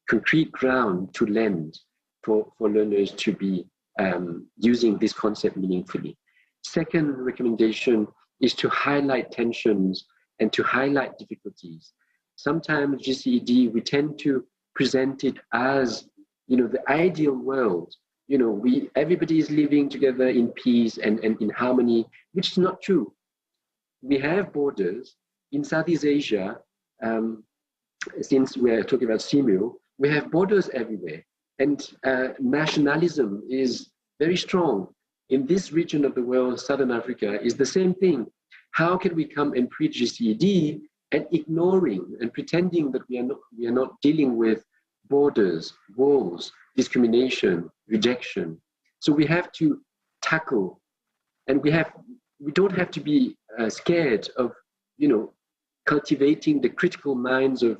concrete ground to lend for learners to be using this concept meaningfully. Second recommendation is to highlight tensions and to highlight difficulties. Sometimes GCED, we tend to present it as, the ideal world. Everybody is living together in peace and in harmony, which is not true. We have borders in Southeast Asia. Since we're talking about CMU, we have borders everywhere, and nationalism is very strong. In this region of the world, Southern Africa is the same thing. How can we come and preach GCED and ignoring and pretending that we are not dealing with borders, walls, discrimination, rejection? So we have to tackle, and we don't have to be scared of, cultivating the critical minds of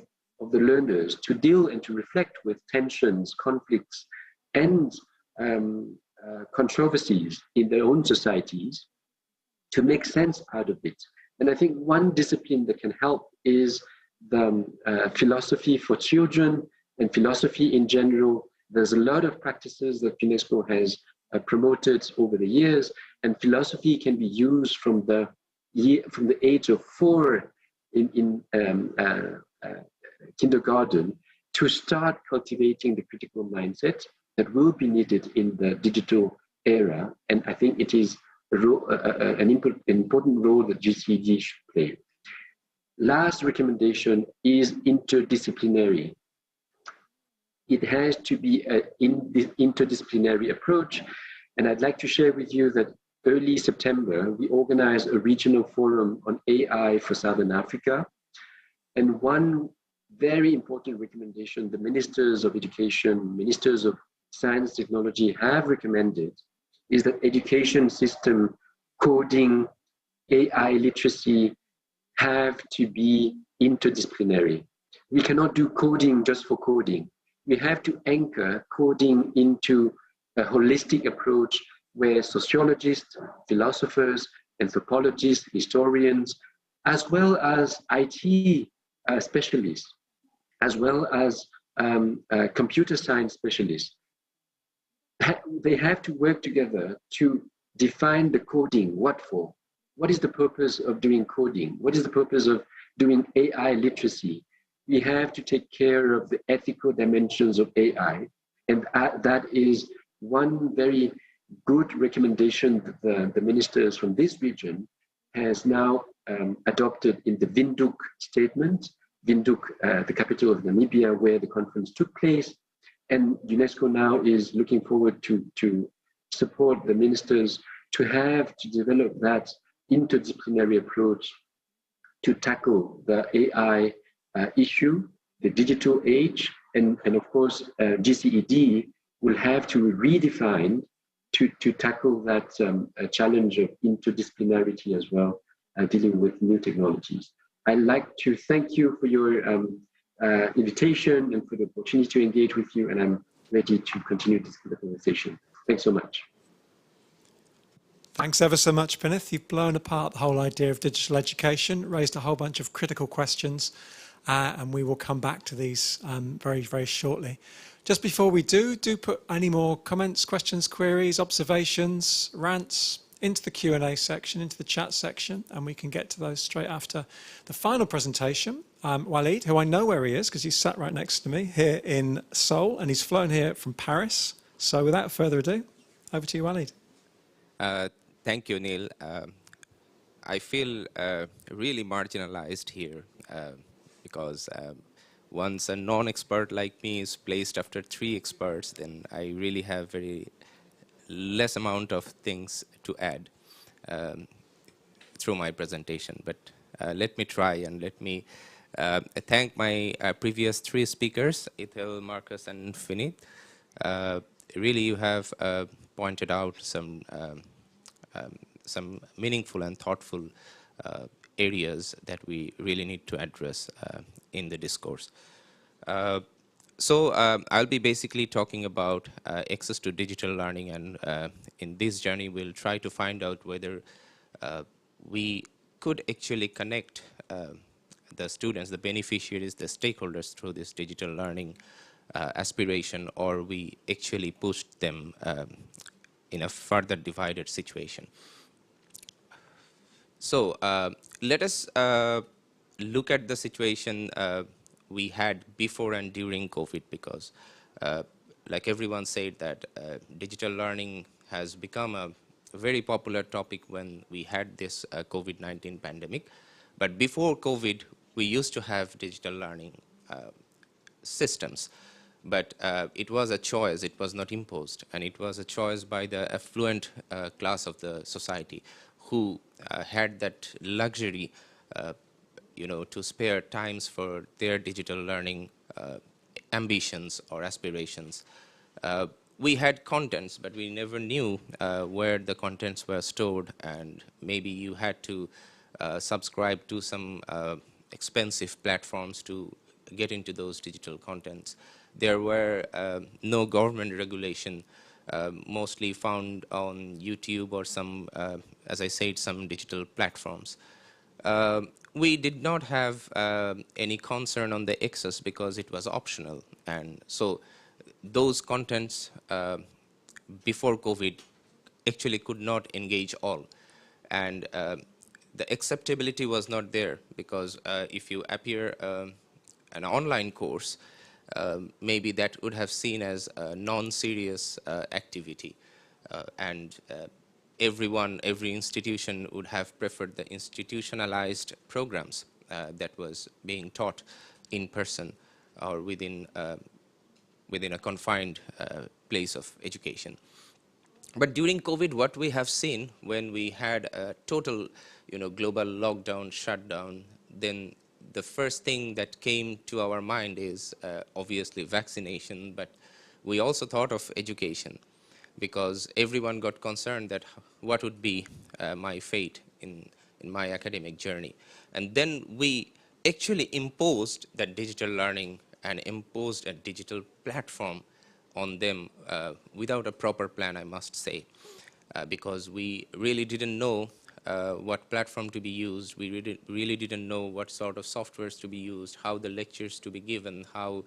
the learners to deal and to reflect with tensions, conflicts, and controversies in their own societies, to make sense out of it. And I think one discipline that can help is the philosophy for children and philosophy in general. There's a lot of practices that UNESCO has promoted over the years, and philosophy can be used from the age of 4 in kindergarten to start cultivating the critical mindset that will be needed in the digital era. And I think it is an important role that GCED should play. Last recommendation is interdisciplinary. It has to be an interdisciplinary approach. And I'd like to share with you that early September, we organized a regional forum on AI for Southern Africa. And one very important recommendation the ministers of education, ministers of science, technology have recommended is that education system, coding, AI literacy have to be interdisciplinary. We cannot do coding just for coding. We have to anchor coding into a holistic approach where sociologists, philosophers, anthropologists, historians, as well as IT specialists, as well as computer science specialists, they have to work together to define the coding. What for? What is the purpose of doing coding? What is the purpose of doing AI literacy? We have to take care of the ethical dimensions of AI. And that is one very good recommendation that the ministers from this region has now adopted in the Windhoek statement, Windhoek, the capital of Namibia, where the conference took place. And UNESCO now is looking forward to support the ministers to develop that interdisciplinary approach to tackle the AI issue, the digital age, and of course, GCED will have to redefine to tackle that challenge of interdisciplinarity as well, dealing with new technologies. I'd like to thank you for your invitation and for the opportunity to engage with you, and I'm ready to continue this conversation. Thanks so much. Thanks ever so much, Pinith. You've blown apart the whole idea of digital education, raised a whole bunch of critical questions, and we will come back to these very, very shortly. Just before we do put any more comments, questions, queries, observations, rants into the Q&A section, into the chat section, and we can get to those straight after the final presentation. Walid, who I know where he is because he's sat right next to me here in Seoul, and he's flown here from Paris. So without further ado, over to you, Walid. Thank you, Neil. I feel really marginalized here because once a non-expert like me is placed after 3 experts, then I really have very less amount of things to add through my presentation. But let me try, and let me thank my previous 3 speakers, Ethel, Marcus, and Finit. Really, you have pointed out some meaningful and thoughtful areas that we really need to address in the discourse. So I'll be basically talking about access to digital learning, and in this journey we'll try to find out whether we could actually connect the students, the beneficiaries, the stakeholders through this digital learning aspiration, or we actually pushed them in a further divided situation. So let us look at the situation we had before and during COVID, because like everyone said that digital learning has become a very popular topic when we had this COVID-19 pandemic. But before COVID, we used to have digital learning systems. But it was a choice, it was not imposed, and it was a choice by the affluent class of the society who had that luxury, to spare times for their digital learning ambitions or aspirations. We had contents, but we never knew where the contents were stored, and maybe you had to subscribe to some expensive platforms to get into those digital contents. There were no government regulation, mostly found on YouTube or some, as I said, some digital platforms. We did not have any concern on the access because it was optional. And so those contents before COVID actually could not engage all. And the acceptability was not there because if you appear an online course, maybe that would have seen as a non-serious activity, and every institution would have preferred the institutionalized programs that was being taught in person or within a confined place of education. But during COVID, what we have seen when we had a total, global lockdown, shutdown, then the first thing that came to our mind is obviously vaccination, but we also thought of education because everyone got concerned that what would be my fate in my academic journey. And then we actually imposed that digital learning and imposed a digital platform on them without a proper plan, I must say, because we really didn't know what platform to be used. We really didn't know what sort of softwares to be used, how the lectures to be given, how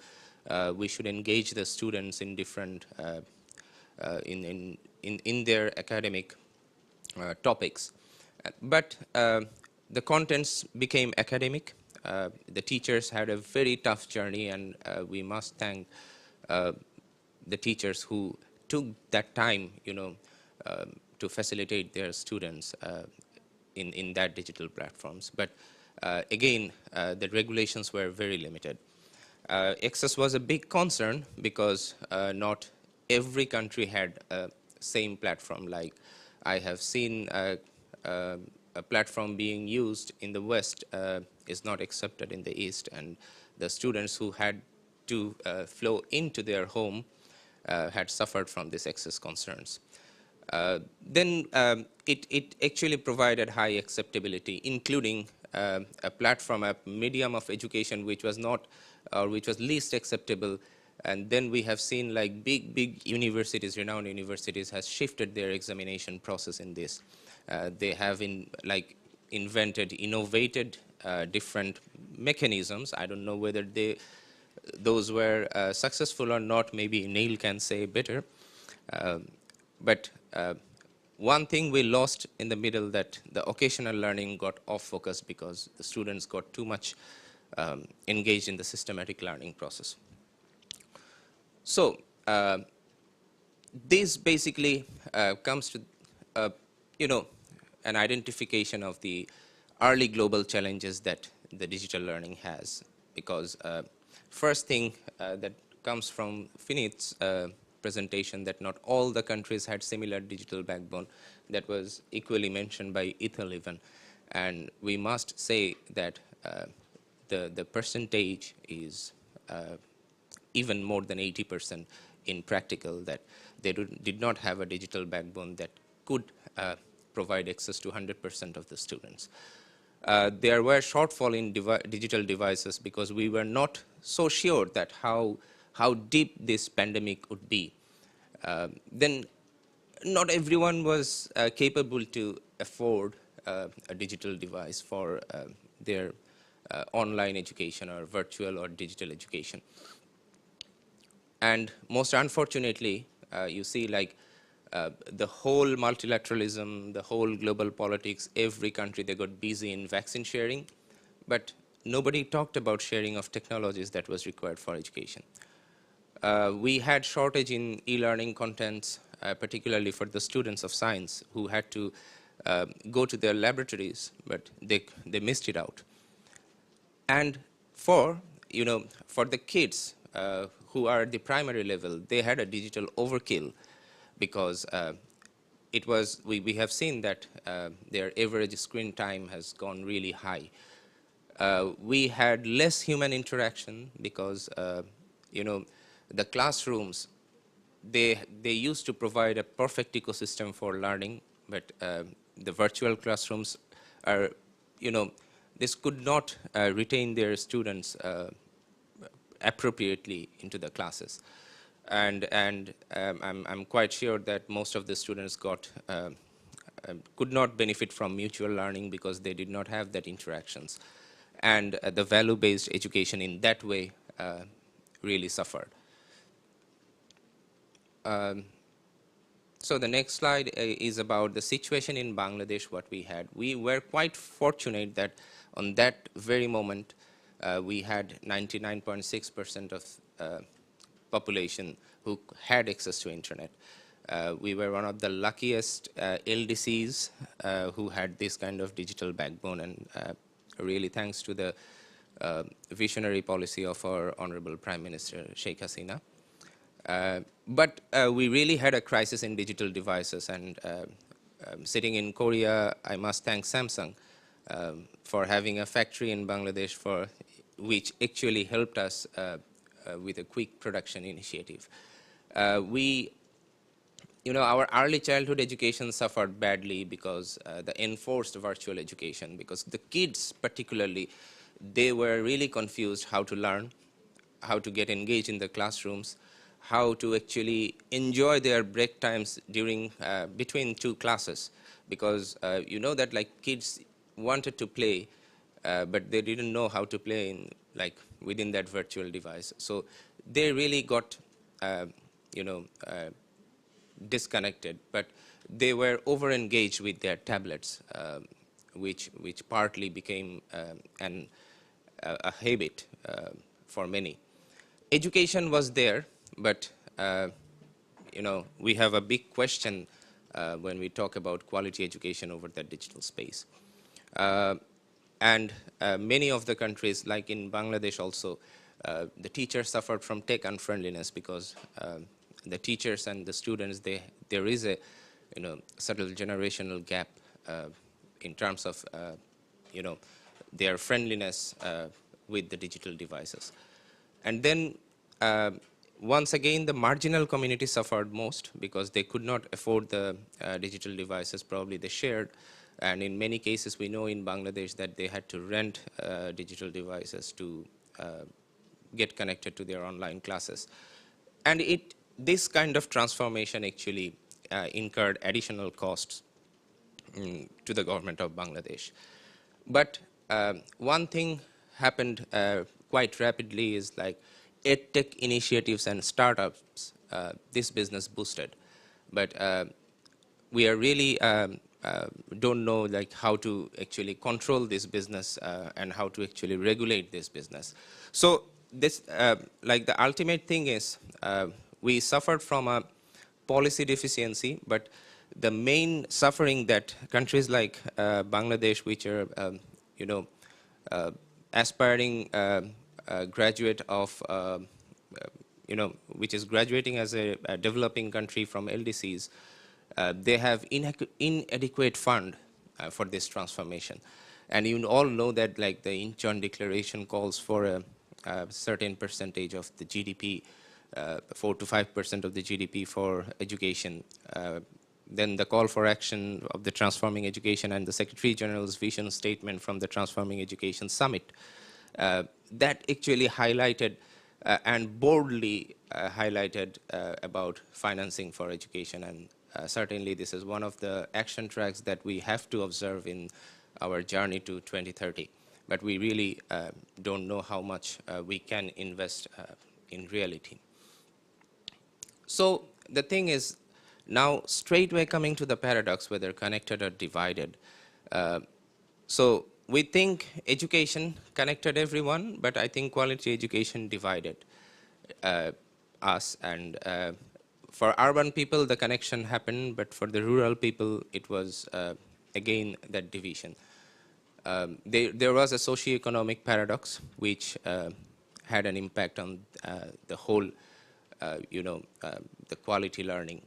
we should engage the students in different in their academic topics. But the contents became academic. The teachers had a very tough journey, and we must thank the teachers who took that time, to facilitate their students in that digital platforms. But again, the regulations were very limited. Access was a big concern because not every country had same platform. Like I have seen a platform being used in the West is not accepted in the East, and the students who had to flow into their home had suffered from these access concerns. Then it actually provided high acceptability, including a platform, a medium of education which was not, or which was least acceptable. And then we have seen like big universities, renowned universities, has shifted their examination process in this. They have innovated different mechanisms. I don't know whether those were successful or not. Maybe Neil can say better. But one thing we lost in the middle, that the occasional learning got off focus because the students got too much engaged in the systematic learning process. So this basically comes to an identification of the early global challenges that the digital learning has. Because first thing that comes from Finit's presentation, that not all the countries had similar digital backbone. That was equally mentioned by Ethel even. And we must say that the percentage is even more than 80% in practical, that they did not have a digital backbone that could provide access to 100% of the students. There were shortfall in digital devices because we were not so sure that how deep this pandemic would be. Then not everyone was capable to afford a digital device for their online education or virtual or digital education. And most unfortunately, you see like the whole multilateralism, the whole global politics, every country, they got busy in vaccine sharing, but nobody talked about sharing of technologies that was required for education. We had shortage in e-learning contents, particularly for the students of science who had to go to their laboratories, but they missed it out. And for the kids who are at the primary level, they had a digital overkill because we have seen that their average screen time has gone really high. We had less human interaction because the classrooms, they used to provide a perfect ecosystem for learning, but the virtual classrooms are, this could not retain their students appropriately into the classes. And I'm quite sure that most of the students could not benefit from mutual learning because they did not have that interactions. And the value-based education in that way really suffered. So the next slide is about the situation in Bangladesh, what we had. We were quite fortunate that on that very moment, we had 99.6% of population who had access to internet. We were one of the luckiest LDCs who had this kind of digital backbone, and really thanks to the visionary policy of our Honorable Prime Minister Sheikh Hasina. But we really had a crisis in digital devices, and sitting in Korea, I must thank Samsung for having a factory in Bangladesh which actually helped us with a quick production initiative. Our early childhood education suffered badly because the enforced virtual education, because the kids particularly, they were really confused how to learn, how to get engaged in the classrooms, how to actually enjoy their break times during between two classes, because that like kids wanted to play, but they didn't know how to play within that virtual device. So they really got disconnected, but they were over-engaged with their tablets, which partly became a habit for many. Education was there, but we have a big question when we talk about quality education over that digital space. And many of the countries, like in Bangladesh also, the teachers suffered from tech unfriendliness because the teachers and the students, there is a subtle generational gap in terms of their friendliness with the digital devices. And then once again, the marginal community suffered most because they could not afford the digital devices probably they shared. And in many cases, we know in Bangladesh that they had to rent digital devices to get connected to their online classes. And this kind of transformation actually incurred additional costs to the government of Bangladesh. But one thing happened quite rapidly is like EdTech initiatives and startups, this business boosted. But we are really don't know like how to actually control this business and how to actually regulate this business. So this, like the ultimate thing is we suffered from a policy deficiency, but the main suffering that countries like Bangladesh, which are aspiring graduate of which is graduating as a developing country from LDCs, they have inadequate fund for this transformation. And you all know that like the Incheon Declaration calls for a certain percentage of the GDP, 4 to 5% of the GDP for education. Then the call for action of the Transforming Education and the Secretary General's vision statement from the Transforming Education Summit. That actually highlighted and boldly highlighted about financing for education. And certainly this is one of the action tracks that we have to observe in our journey to 2030. But we really don't know how much we can invest in reality. So the thing is, now straightway coming to the paradox, whether connected or divided. So we think education connected everyone, but I think quality education divided us. And for urban people, the connection happened, but for the rural people, it was again that division. There was a socioeconomic paradox which had an impact on the whole, the quality learning.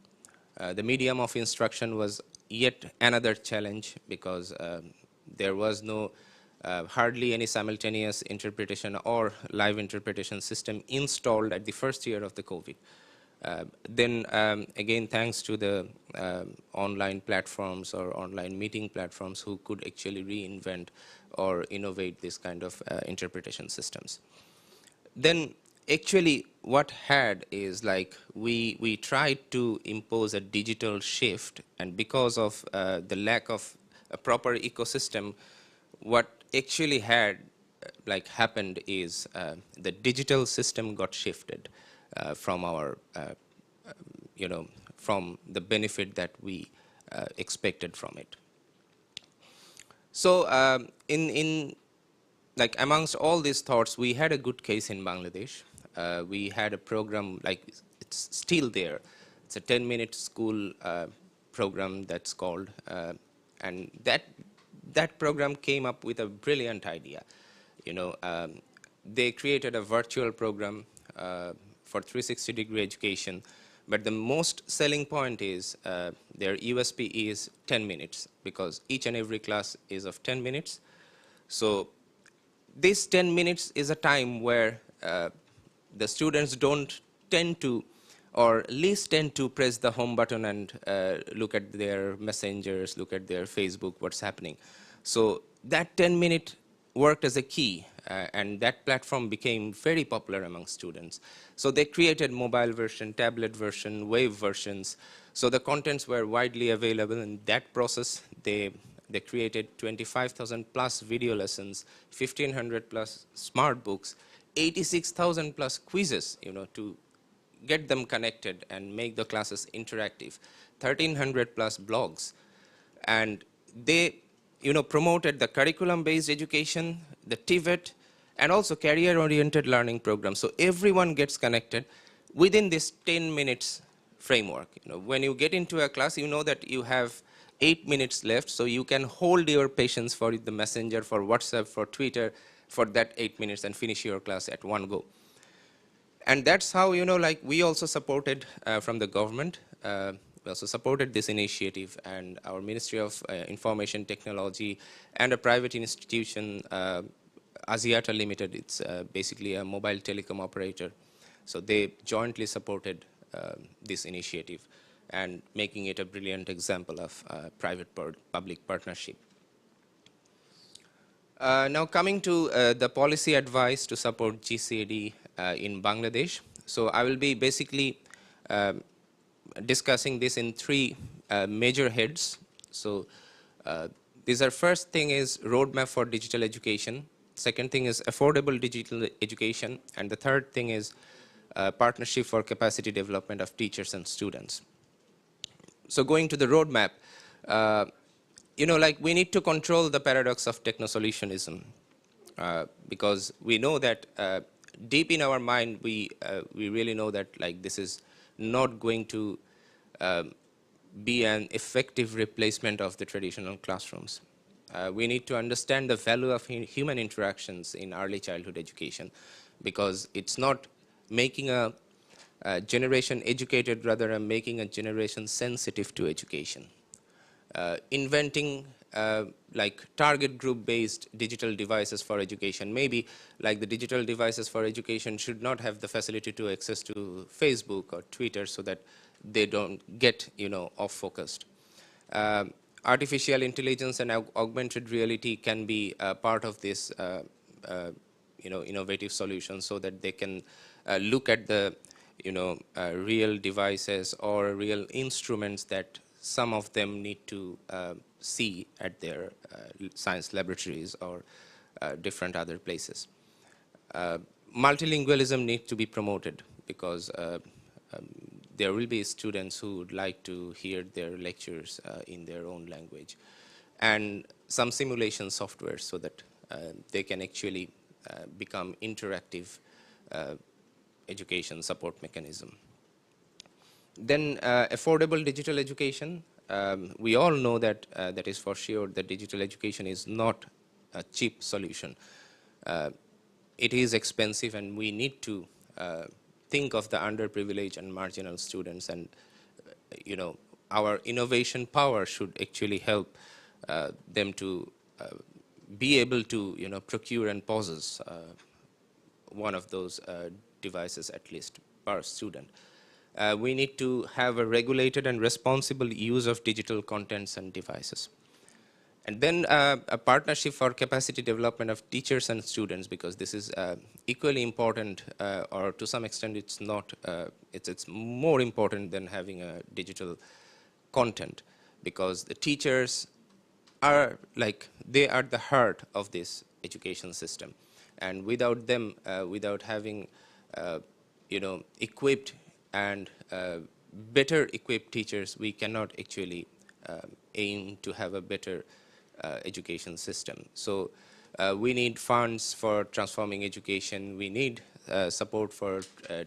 The medium of instruction was yet another challenge because there was no hardly any simultaneous interpretation or live interpretation system installed at the first year of the COVID. Then again, thanks to the online platforms or online meeting platforms who could actually reinvent or innovate this kind of interpretation systems. Then actually what had is like we tried to impose a digital shift, and because of the lack of a proper ecosystem, what actually had like happened is the digital system got shifted from our from the benefit that we expected from it. So in like amongst all these thoughts, we had a good case in Bangladesh. We had a program, like it's still there. It's a 10-minute school program that's called, and that program came up with a brilliant idea. They created a virtual program for 360-degree education, but the most selling point is their USP is 10 minutes, because each and every class is of 10 minutes. So this 10 minutes is a time where the students don't tend to, or least tend to press the home button and look at their messengers, look at their Facebook, what's happening. So that 10-minute worked as a key, and that platform became very popular among students. So they created mobile version, tablet version, wave versions. So the contents were widely available. In that process, they created 25,000 plus video lessons, 1,500 plus smart books, 86,000 plus quizzes, to get them connected and make the classes interactive, 1,300 plus blogs. And they promoted the curriculum-based education, the TVET, and also career-oriented learning programs. So everyone gets connected within this 10 minutes framework. When you get into a class, you know that you have 8 minutes left, so you can hold your patience for the messenger, for WhatsApp, for Twitter, for that 8 minutes and finish your class at one go. And that's how, like we also supported from the government, we also supported this initiative, and our Ministry of Information Technology and a private institution, Asiata Limited, it's basically a mobile telecom operator. So they jointly supported this initiative and making it a brilliant example of private-public partnership. Now coming to the policy advice to support GCED in Bangladesh. So I will be basically discussing this in three major heads. So these are, first thing is roadmap for digital education. Second thing is affordable digital education. And the third thing is partnership for capacity development of teachers and students. So going to the roadmap, like we need to control the paradox of techno-solutionism, because we know that deep in our mind, we really know that like this is not going to be an effective replacement of the traditional classrooms. We need to understand the value of human interactions in early childhood education, because it's not making a generation educated, rather than making a generation sensitive to education. Inventing like target group based digital devices for education. Maybe like the digital devices for education should not have the facility to access to Facebook or Twitter, so that they don't get off focused. Artificial intelligence and augmented reality can be part of this innovative solution, so that they can look at the real devices or real instruments that some of them need to see at their science laboratories or different other places. Multilingualism needs to be promoted, because there will be students who would like to hear their lectures in their own language, and some simulation software, so that they can actually become interactive education support mechanism. Then affordable digital education. We all know that that is for sure that digital education is not a cheap solution. It is expensive, and we need to think of the underprivileged and marginal students, and our innovation power should actually help them to be able to procure and possess one of those devices at least per student. We need to have a regulated and responsible use of digital contents and devices. And then a partnership for capacity development of teachers and students, because this is equally important, or to some extent it's not, it's more important than having a digital content, because the teachers are they are the heart of this education system. And without them, without having equipped and better equipped teachers, we cannot actually aim to have a better education system. So we need funds for transforming education, we need support for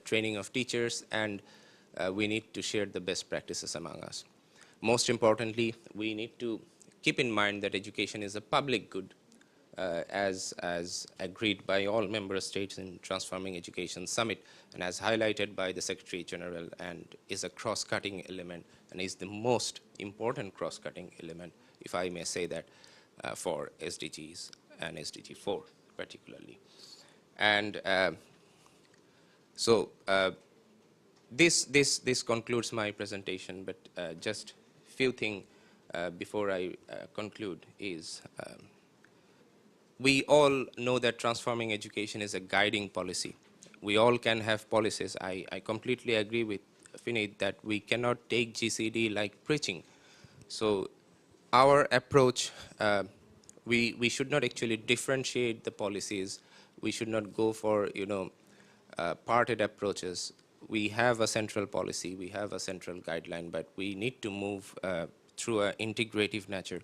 training of teachers, and we need to share the best practices among us. Most importantly, we need to keep in mind that education is a public good, as agreed by all member states in Transforming Education Summit, and as highlighted by the Secretary General, and is a cross-cutting element, and is the most important cross-cutting element, if I may say that, for SDGs and SDG 4 particularly. And so this concludes my presentation, but just few things before I conclude is, we all know that transforming education is a guiding policy. We all can have policies. I completely agree with Finit that we cannot take GCED like preaching. So our approach, we should not actually differentiate the policies. We should not go for parted approaches. We have a central policy, we have a central guideline, but we need to move through an integrative nature,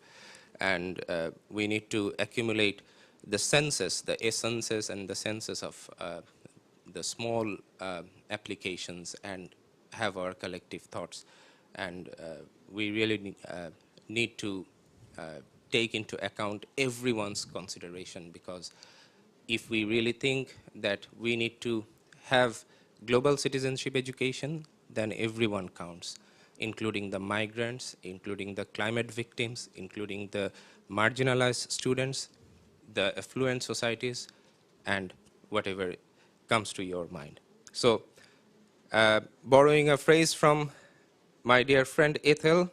and we need to accumulate the senses, the essences and the senses of the small applications, and have our collective thoughts. And we really need to take into account everyone's consideration, because if we really think that we need to have global citizenship education, then everyone counts, including the migrants, including the climate victims, including the marginalized students, the affluent societies, and whatever comes to your mind. So, borrowing a phrase from my dear friend Ethel,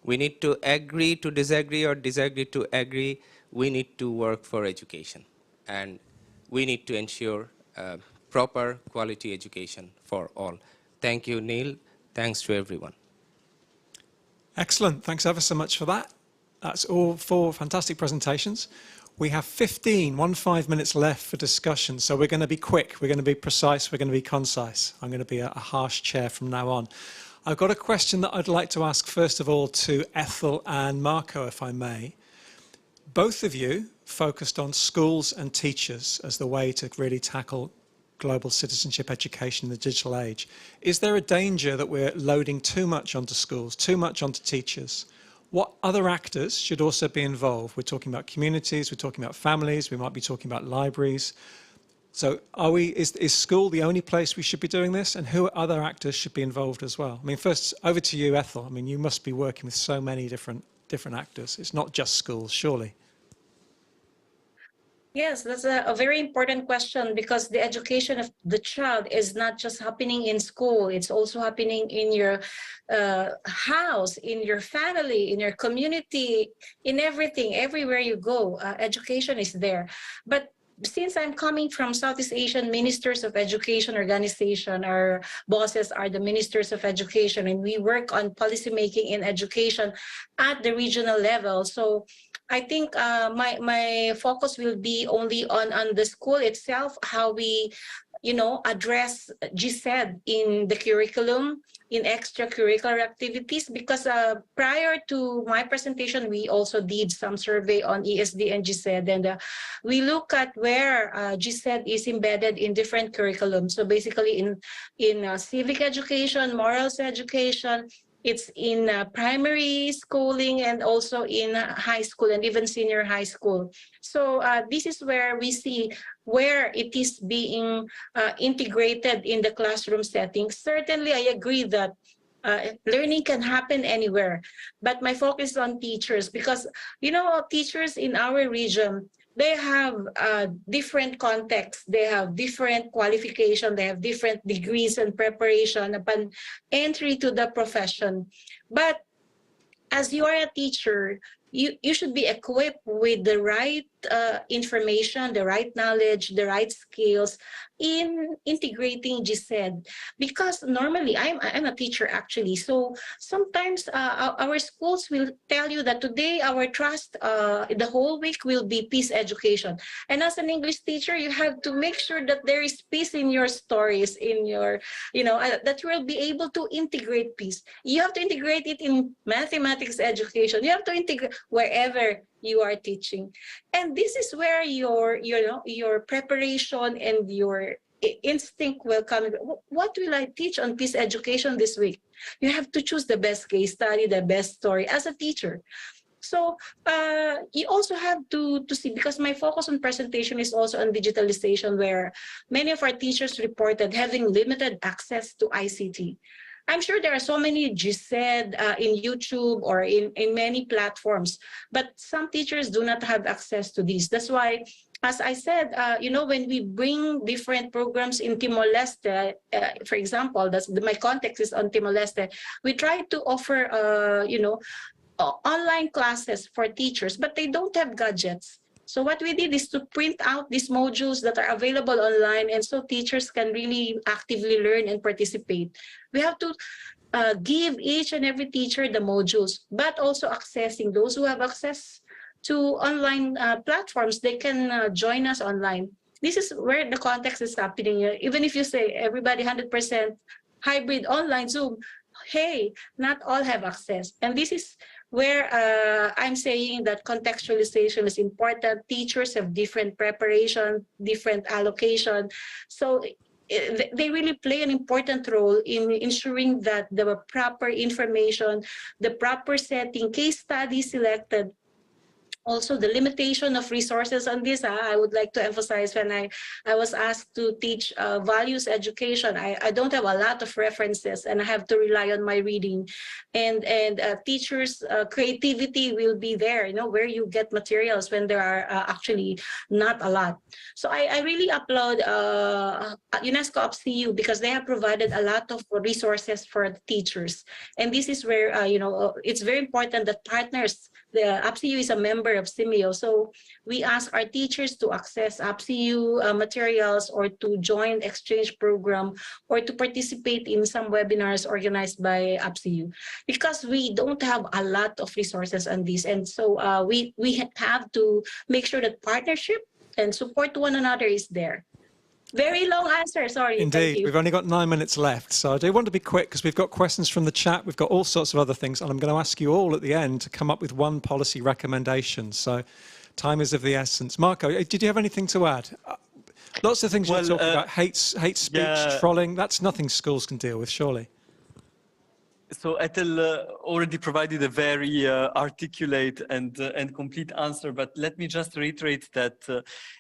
we need to agree to disagree or disagree to agree. We need to work for education. And we need to ensure proper quality education for all. Thank you, Neil. Thanks to everyone. Excellent. Thanks ever so much for that. That's all 4 fantastic presentations. We have 15 minutes left for discussion, so we're going to be quick, we're going to be precise, we're going to be concise. I'm going to be a harsh chair from now on. I've got a question that I'd like to ask first of all to Ethel and Marco, if I may. Both of you focused on schools and teachers as the way to really tackle global citizenship education in the digital age. Is there a danger that we're loading too much onto schools, too much onto teachers? What other actors should also be involved? We're talking about communities, we're talking about families, we might be talking about libraries. So is school the only place we should be doing this? And who other actors should be involved as well? I mean, first, over to you, Ethel. I mean, you must be working with so many different actors. It's not just schools, surely. Yes, that's a very important question, because the education of the child is not just happening in school. It's also happening in your house, in your family, in your community, in everything, everywhere you go. Education is there. But since I'm coming from Southeast Asian Ministers of Education organization, our bosses are the Ministers of Education, and we work on policymaking in education at the regional level. So I think my focus will be only on the school itself, how we, address GCED in the curriculum, in extracurricular activities, because prior to my presentation, we also did some survey on ESD and GCED, and we look at where GCED is embedded in different curriculums. So basically in civic education, morals education, it's in primary schooling, and also in high school and even senior high school. So this is where we see where it is being integrated in the classroom setting. Certainly, I agree that learning can happen anywhere, but my focus is on teachers, because, teachers in our region, they have different contexts, they have different qualification, they have different degrees and preparation upon entry to the profession. But as you are a teacher, you should be equipped with the right information, the right knowledge, the right skills in integrating GCED. Because normally, I'm a teacher actually, so sometimes our schools will tell you that today our trust the whole week will be peace education. And as an English teacher, you have to make sure that there is peace in your stories, in your, that you will be able to integrate peace. You have to integrate it in mathematics education. You have to integrate wherever you are teaching. And this is where your preparation and your instinct will come. What will I teach on peace education this week? You have to choose the best case study, the best story as a teacher. So you also have to see, because my focus on presentation is also on digitalization, where many of our teachers reported having limited access to ICT. I'm sure there are so many GCED in YouTube or in many platforms, but some teachers do not have access to these. That's why, as I said, when we bring different programs in Timor-Leste, for example, my context is on Timor-Leste, we try to offer, online classes for teachers, but they don't have gadgets. So what we did is to print out these modules that are available online, and so teachers can really actively learn and participate. We have to give each and every teacher the modules, but also accessing those who have access to online platforms. They can join us online. This is where the context is happening. Even if you say everybody 100% hybrid online Zoom, hey, not all have access. And this is where I'm saying that contextualization is important. Teachers have different preparation, different allocation. So they really play an important role in ensuring that the proper information, the proper setting, case study selected. Also, the limitation of resources on this, I would like to emphasize when I was asked to teach values education, I don't have a lot of references and I have to rely on my reading. And teachers' creativity will be there, where you get materials when there are actually not a lot. So I really applaud UNESCO UpCU because they have provided a lot of resources for the teachers. And this is where, it's very important that partners, the UpCU is a member of CIMIO, so we ask our teachers to access UpCU materials or to join exchange program or to participate in some webinars organized by UpCU, because we don't have a lot of resources on this, and so we have to make sure that partnership and support to one another is there. Very long answer, sorry. Indeed, we've only got 9 minutes left, so I do want to be quick because we've got questions from the chat, we've got all sorts of other things, and I'm going to ask you all at the end to come up with one policy recommendation. So time is of the essence. Marco, did you have anything to add? Lots of things you're talking about, hate speech, trolling, that's nothing schools can deal with, surely. So Ethel already provided a very articulate and complete answer, but let me just reiterate that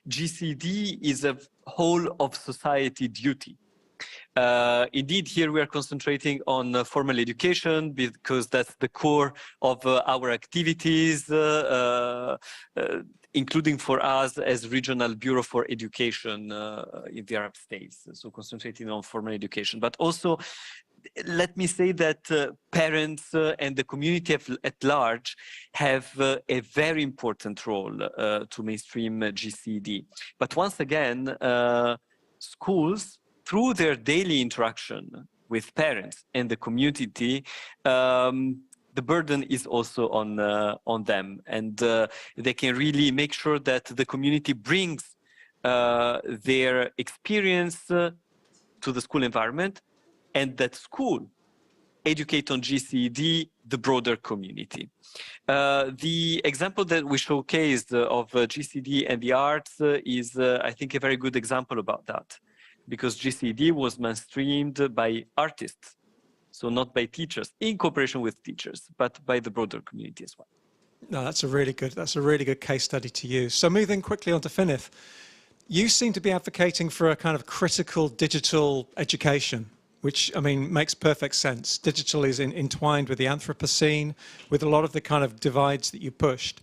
GCED is a whole of society duty. Indeed, here we are concentrating on formal education because that's the core of our activities, including for us as Regional Bureau for Education in the Arab states, so concentrating on formal education, but also let me say that parents and the community at large have a very important role to mainstream GCED. But once again, schools, through their daily interaction with parents and the community, the burden is also on them, and they can really make sure that the community brings their experience to the school environment, and that school educate on GCED the broader community. The example that we showcased of GCED and the arts is, I think, a very good example about that, because GCED was mainstreamed by artists, so not by teachers, in cooperation with teachers, but by the broader community as well. No, that's a really good case study to use. So moving quickly on to Finnith, you seem to be advocating for a kind of critical digital education, which, I mean, makes perfect sense. Digital is entwined with the Anthropocene, with a lot of the kind of divides that you pushed.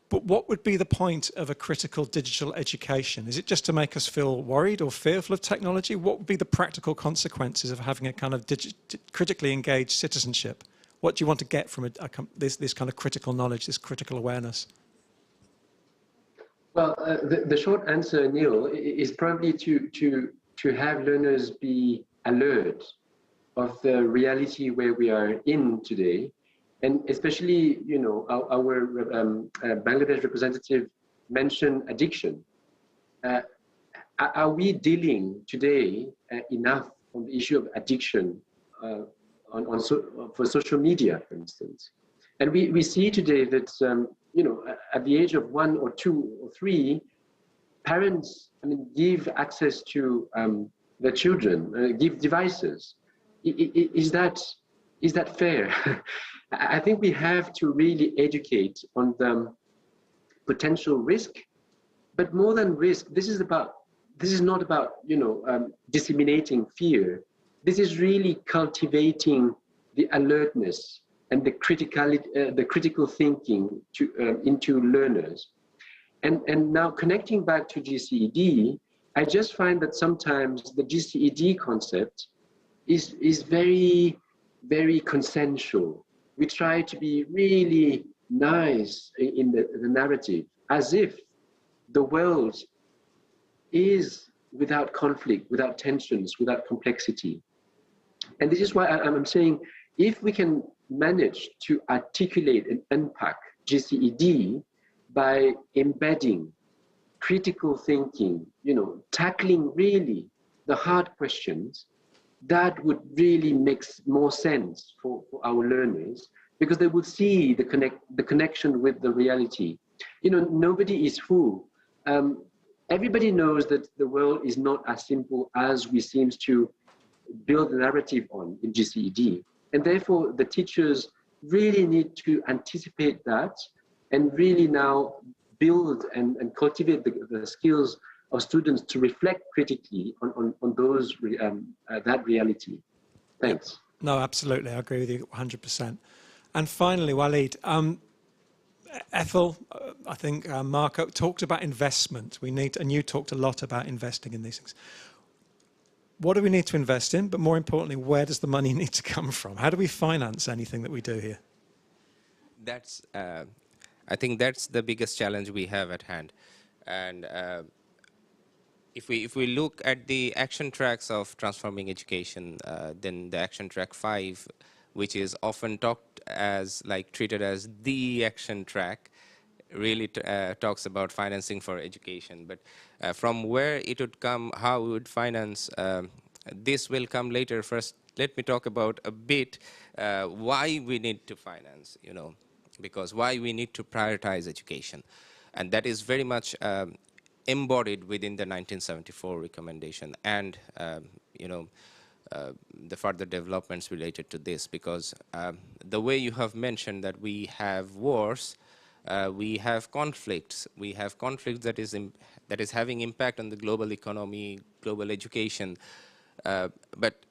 But what would be the point of a critical digital education? Is it just to make us feel worried or fearful of technology? What would be the practical consequences of having a kind of critically engaged citizenship? What do you want to get from this kind of critical knowledge, this critical awareness? Well, the short answer, Neil, is probably to have learners be alert of the reality where we are in today, and especially, our Bangladesh representative mentioned addiction. Are we dealing today enough on the issue of addiction for social media, for instance? And we see today that at the age of 1 or 2 or 3, parents give access to the children, give devices. Is that fair? I think we have to really educate on the potential risk, but more than risk, this is not about disseminating fear. This is really cultivating the alertness and the critical thinking into learners. And now connecting back to GCED, I just find that sometimes the GCED concept is very, very consensual. We try to be really nice in the narrative, as if the world is without conflict, without tensions, without complexity. And this is why I'm saying, if we can manage to articulate and unpack GCED by embedding critical thinking, tackling really the hard questions, that would really make more sense for our learners, because they would see the connection with the reality. Nobody is fool. everybody knows that the world is not as simple as we seem to build a narrative on in GCED. And therefore, the teachers really need to anticipate that and really now build and cultivate the skills of students to reflect critically on those that reality. Thanks. No, absolutely. I agree with you 100%. And finally, Walid, Ethel, I think Marco talked about investment. We need, and you talked a lot about investing in these things. What do we need to invest in? But more importantly, where does the money need to come from? How do we finance anything that we do here? That's, I think that's the biggest challenge we have at hand. And if we look at the action tracks of transforming education, then the action track 5, which is often treated as the action track, really talks about financing for education. But from where it would come, how we would finance, this will come later. First, let me talk about a bit why we need to finance, because why we need to prioritize education. And that is very much embodied within the 1974 recommendation and, the further developments related to this, because the way you have mentioned that we have wars, we have conflicts that is having impact on the global economy, global education, but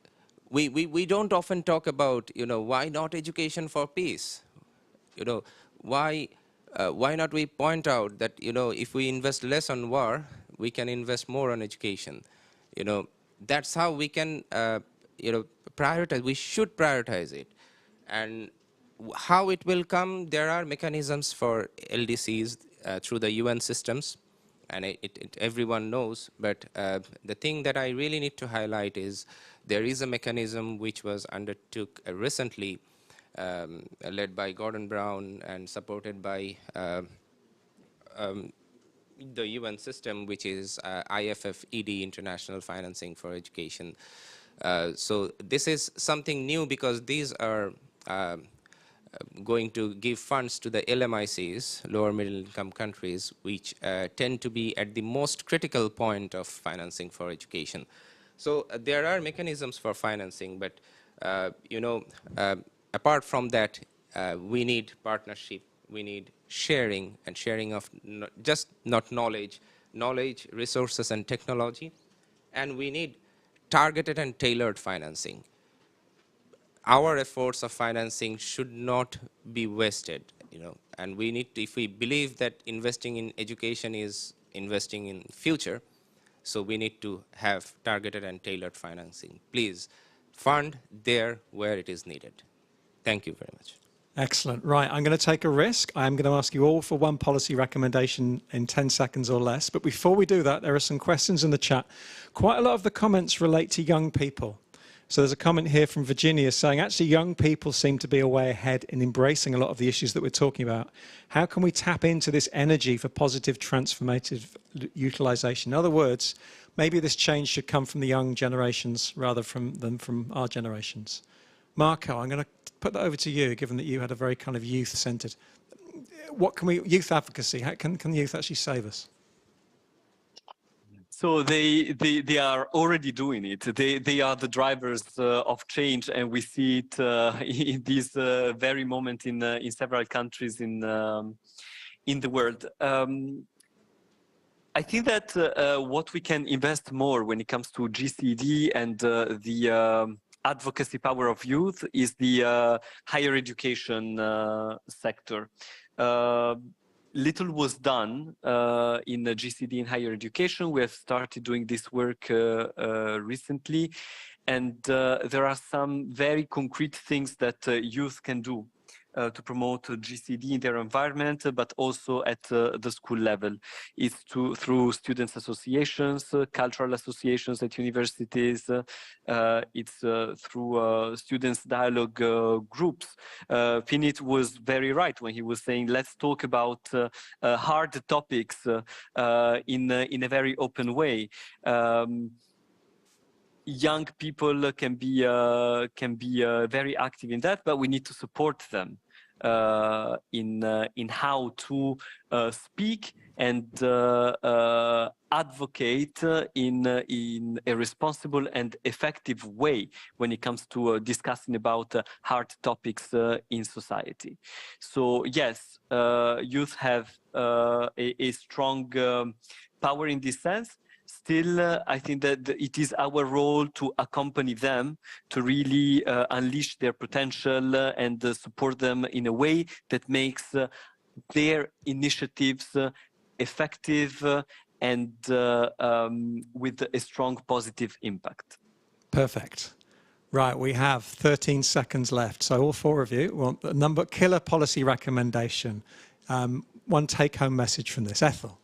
we don't often talk about, why not education for peace? Why not we point out that, if we invest less on war, we can invest more on education? That's how we can, prioritize. We should prioritize it. And how it will come, there are mechanisms for LDCs through the UN systems, and everyone knows. But the thing that I really need to highlight is there is a mechanism which was undertook recently, led by Gordon Brown and supported by the UN system, which is IFFED, International Financing for Education. So this is something new because these are going to give funds to the LMICs, lower middle income countries, which tend to be at the most critical point of financing for education. So there are mechanisms for financing, but apart from that, we need partnership, we need sharing, and sharing of not knowledge, resources, and technology, and we need targeted and tailored financing. Our efforts of financing should not be wasted, and we need to, if we believe that investing in education is investing in future, so we need to have targeted and tailored financing. Please fund there where it is needed. Thank you very much. Excellent. Right, I'm going to take a risk. I'm going to ask you all for one policy recommendation in 10 seconds or less. But before we do that, there are some questions in the chat. Quite a lot of the comments relate to young people. So there's a comment here from Virginia saying, actually, young people seem to be a way ahead in embracing a lot of the issues that we're talking about. How can we tap into this energy for positive transformative utilization? In other words, maybe this change should come from the young generations rather than from our generations. Marco, I'm going to put that over to you, given that you had a very kind of youth-centered. Youth advocacy, how can youth actually save us? So they are already doing it. They are the drivers of change, and we see it in this very moment in several countries in the world. I think that what we can invest more when it comes to GCED and the advocacy power of youth is the higher education sector. Little was done in the GCED in higher education. We have started doing this work recently, and there are some very concrete things that youth can do to promote GCED in their environment, but also at the school level. It's through students' associations, cultural associations at universities. It's through students' dialogue groups. Finit was very right when he was saying, let's talk about hard topics in a very open way. Young people can be very active in that, but we need to support them in how to speak and advocate in a responsible and effective way when it comes to discussing about hard topics in society. So yes, youth have a strong power in this sense. Still, I think that it is our role to accompany them, to really unleash their potential and support them in a way that makes their initiatives effective and with a strong positive impact. Perfect. Right, we have 13 seconds left. So all four of you want the killer policy recommendation. One take-home message from this. Ethel.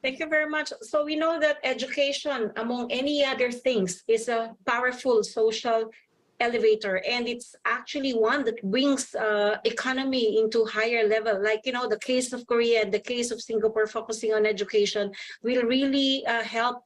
Thank you very much. So we know that education, among any other things, is a powerful social elevator, and it's actually one that brings economy into higher level. Like, you know, the case of Korea and the case of Singapore focusing on education will really help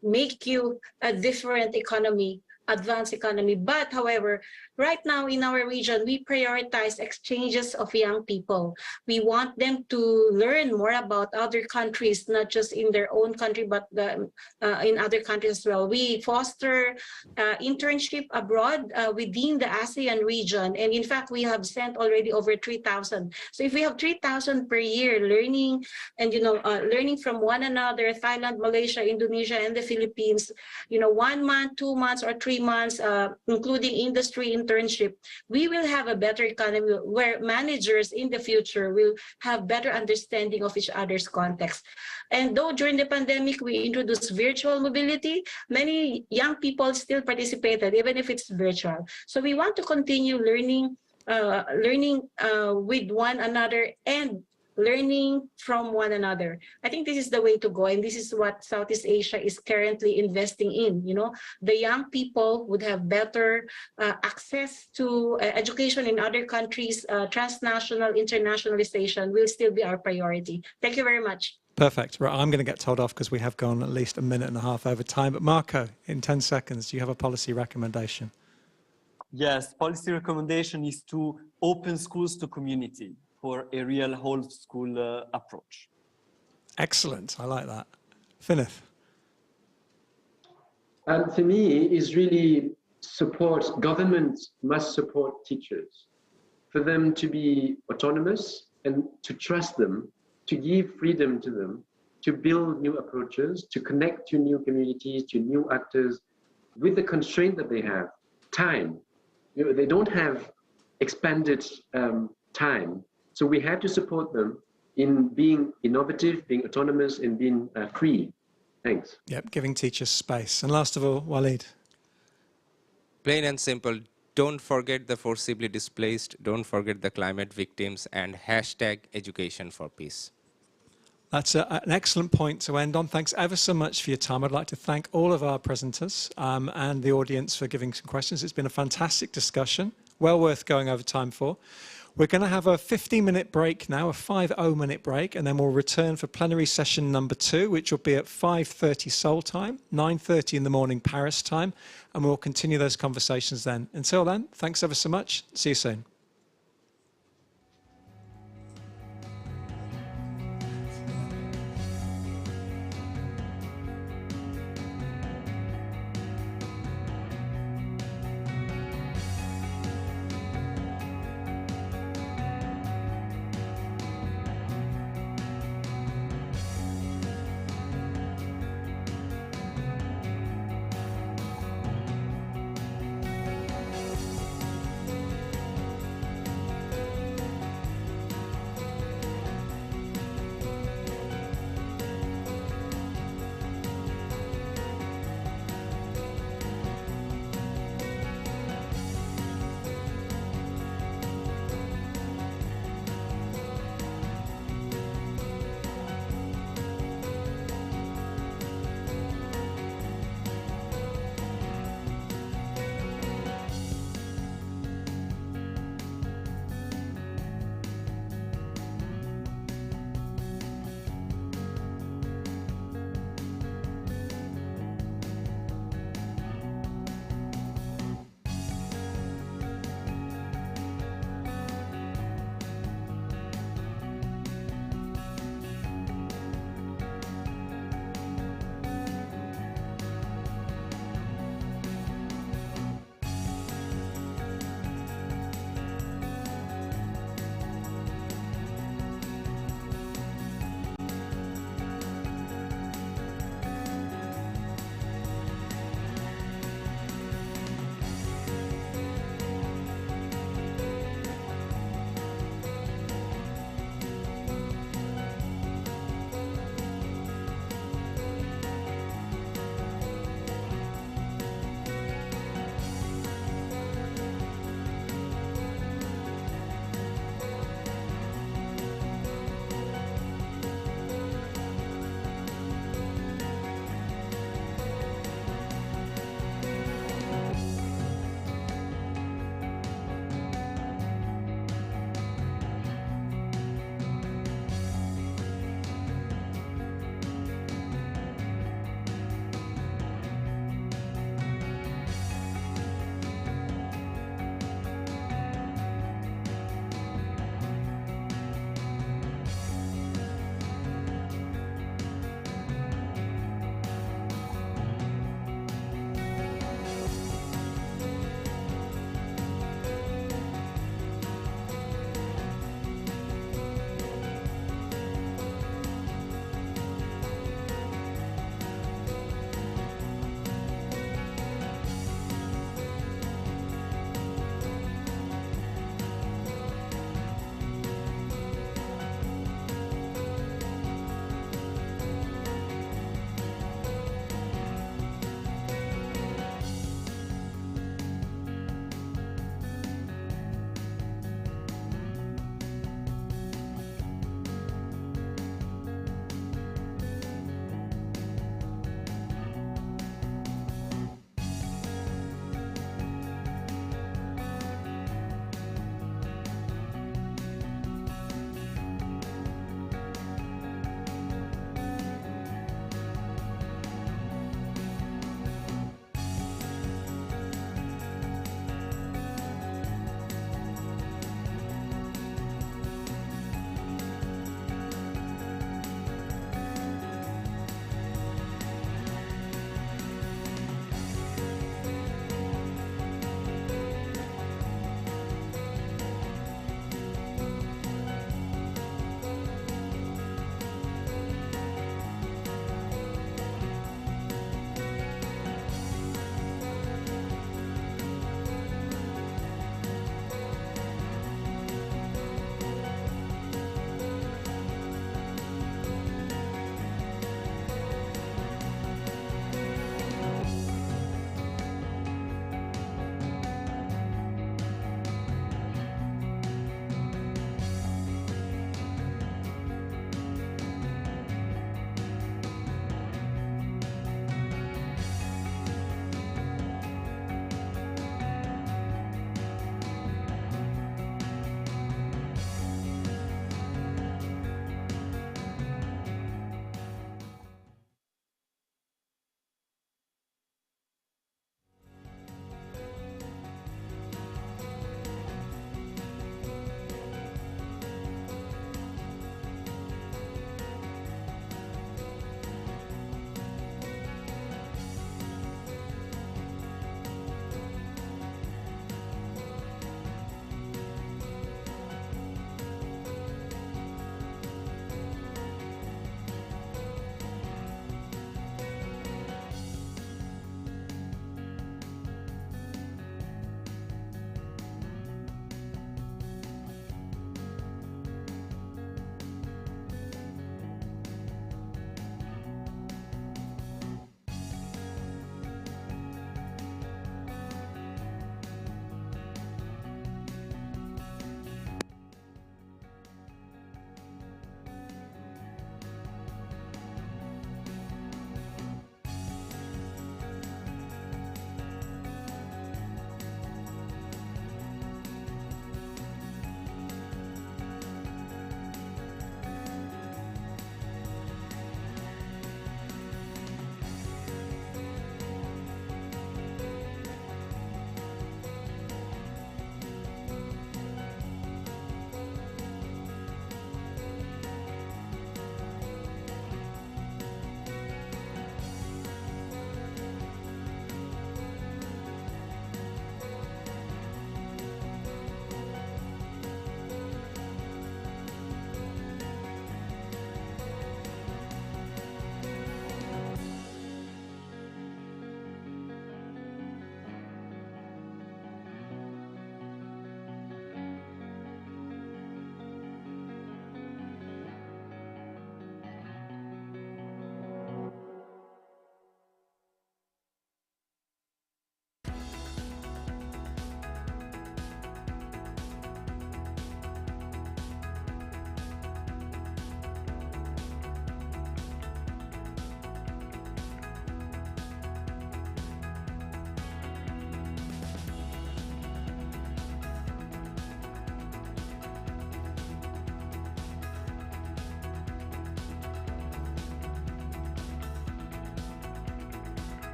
make you a different economy, advanced economy. But however, right now in our region, we prioritize exchanges of young people. We want them to learn more about other countries, not just in their own country, but in other countries as well. We foster internship abroad within the ASEAN region. And in fact, we have sent already over 3,000. So if we have 3,000 per year learning and, you know, learning from one another, Thailand, Malaysia, Indonesia, and the Philippines, you know, 1 month, 2 months, or 3 months, including industry internship, we will have a better economy where managers in the future will have better understanding of each other's context. And though during the pandemic we introduced virtual mobility, many young people still participated, even if it's virtual. So we want to continue learning with one another and learning from one another. I think this is the way to go, and this is what Southeast Asia is currently investing in. You know, the young people would have better access to education in other countries. Transnational internationalization will still be our priority. Thank you very much. Perfect. Right, I'm going to get told off because we have gone at least a minute and a half over time. But Marco, in 10 seconds, do you have a policy recommendation? Yes, policy recommendation is to open schools to community for a real whole school approach. Excellent. I like that. Finneth. And for me, is really support. Government must support teachers for them to be autonomous and to trust them, to give freedom to them, to build new approaches, to connect to new communities, to new actors, with the constraint that they have, time. You know, they don't have expanded time. So we have to support them in being innovative, being autonomous, and being free. Thanks. Yep, giving teachers space. And last of all, Walid. Plain and simple, don't forget the forcibly displaced, don't forget the climate victims, and #education for peace. That's an excellent point to end on. Thanks ever so much for your time. I'd like to thank all of our presenters and the audience for giving some questions. It's been a fantastic discussion, well worth going over time for. We're going to have a 15-minute break now, a 5:00 break, and then we'll return for plenary session number 2, which will be at 5:30 Seoul time, 9:30 in the morning Paris time, and we'll continue those conversations then. Until then, thanks ever so much. See you soon.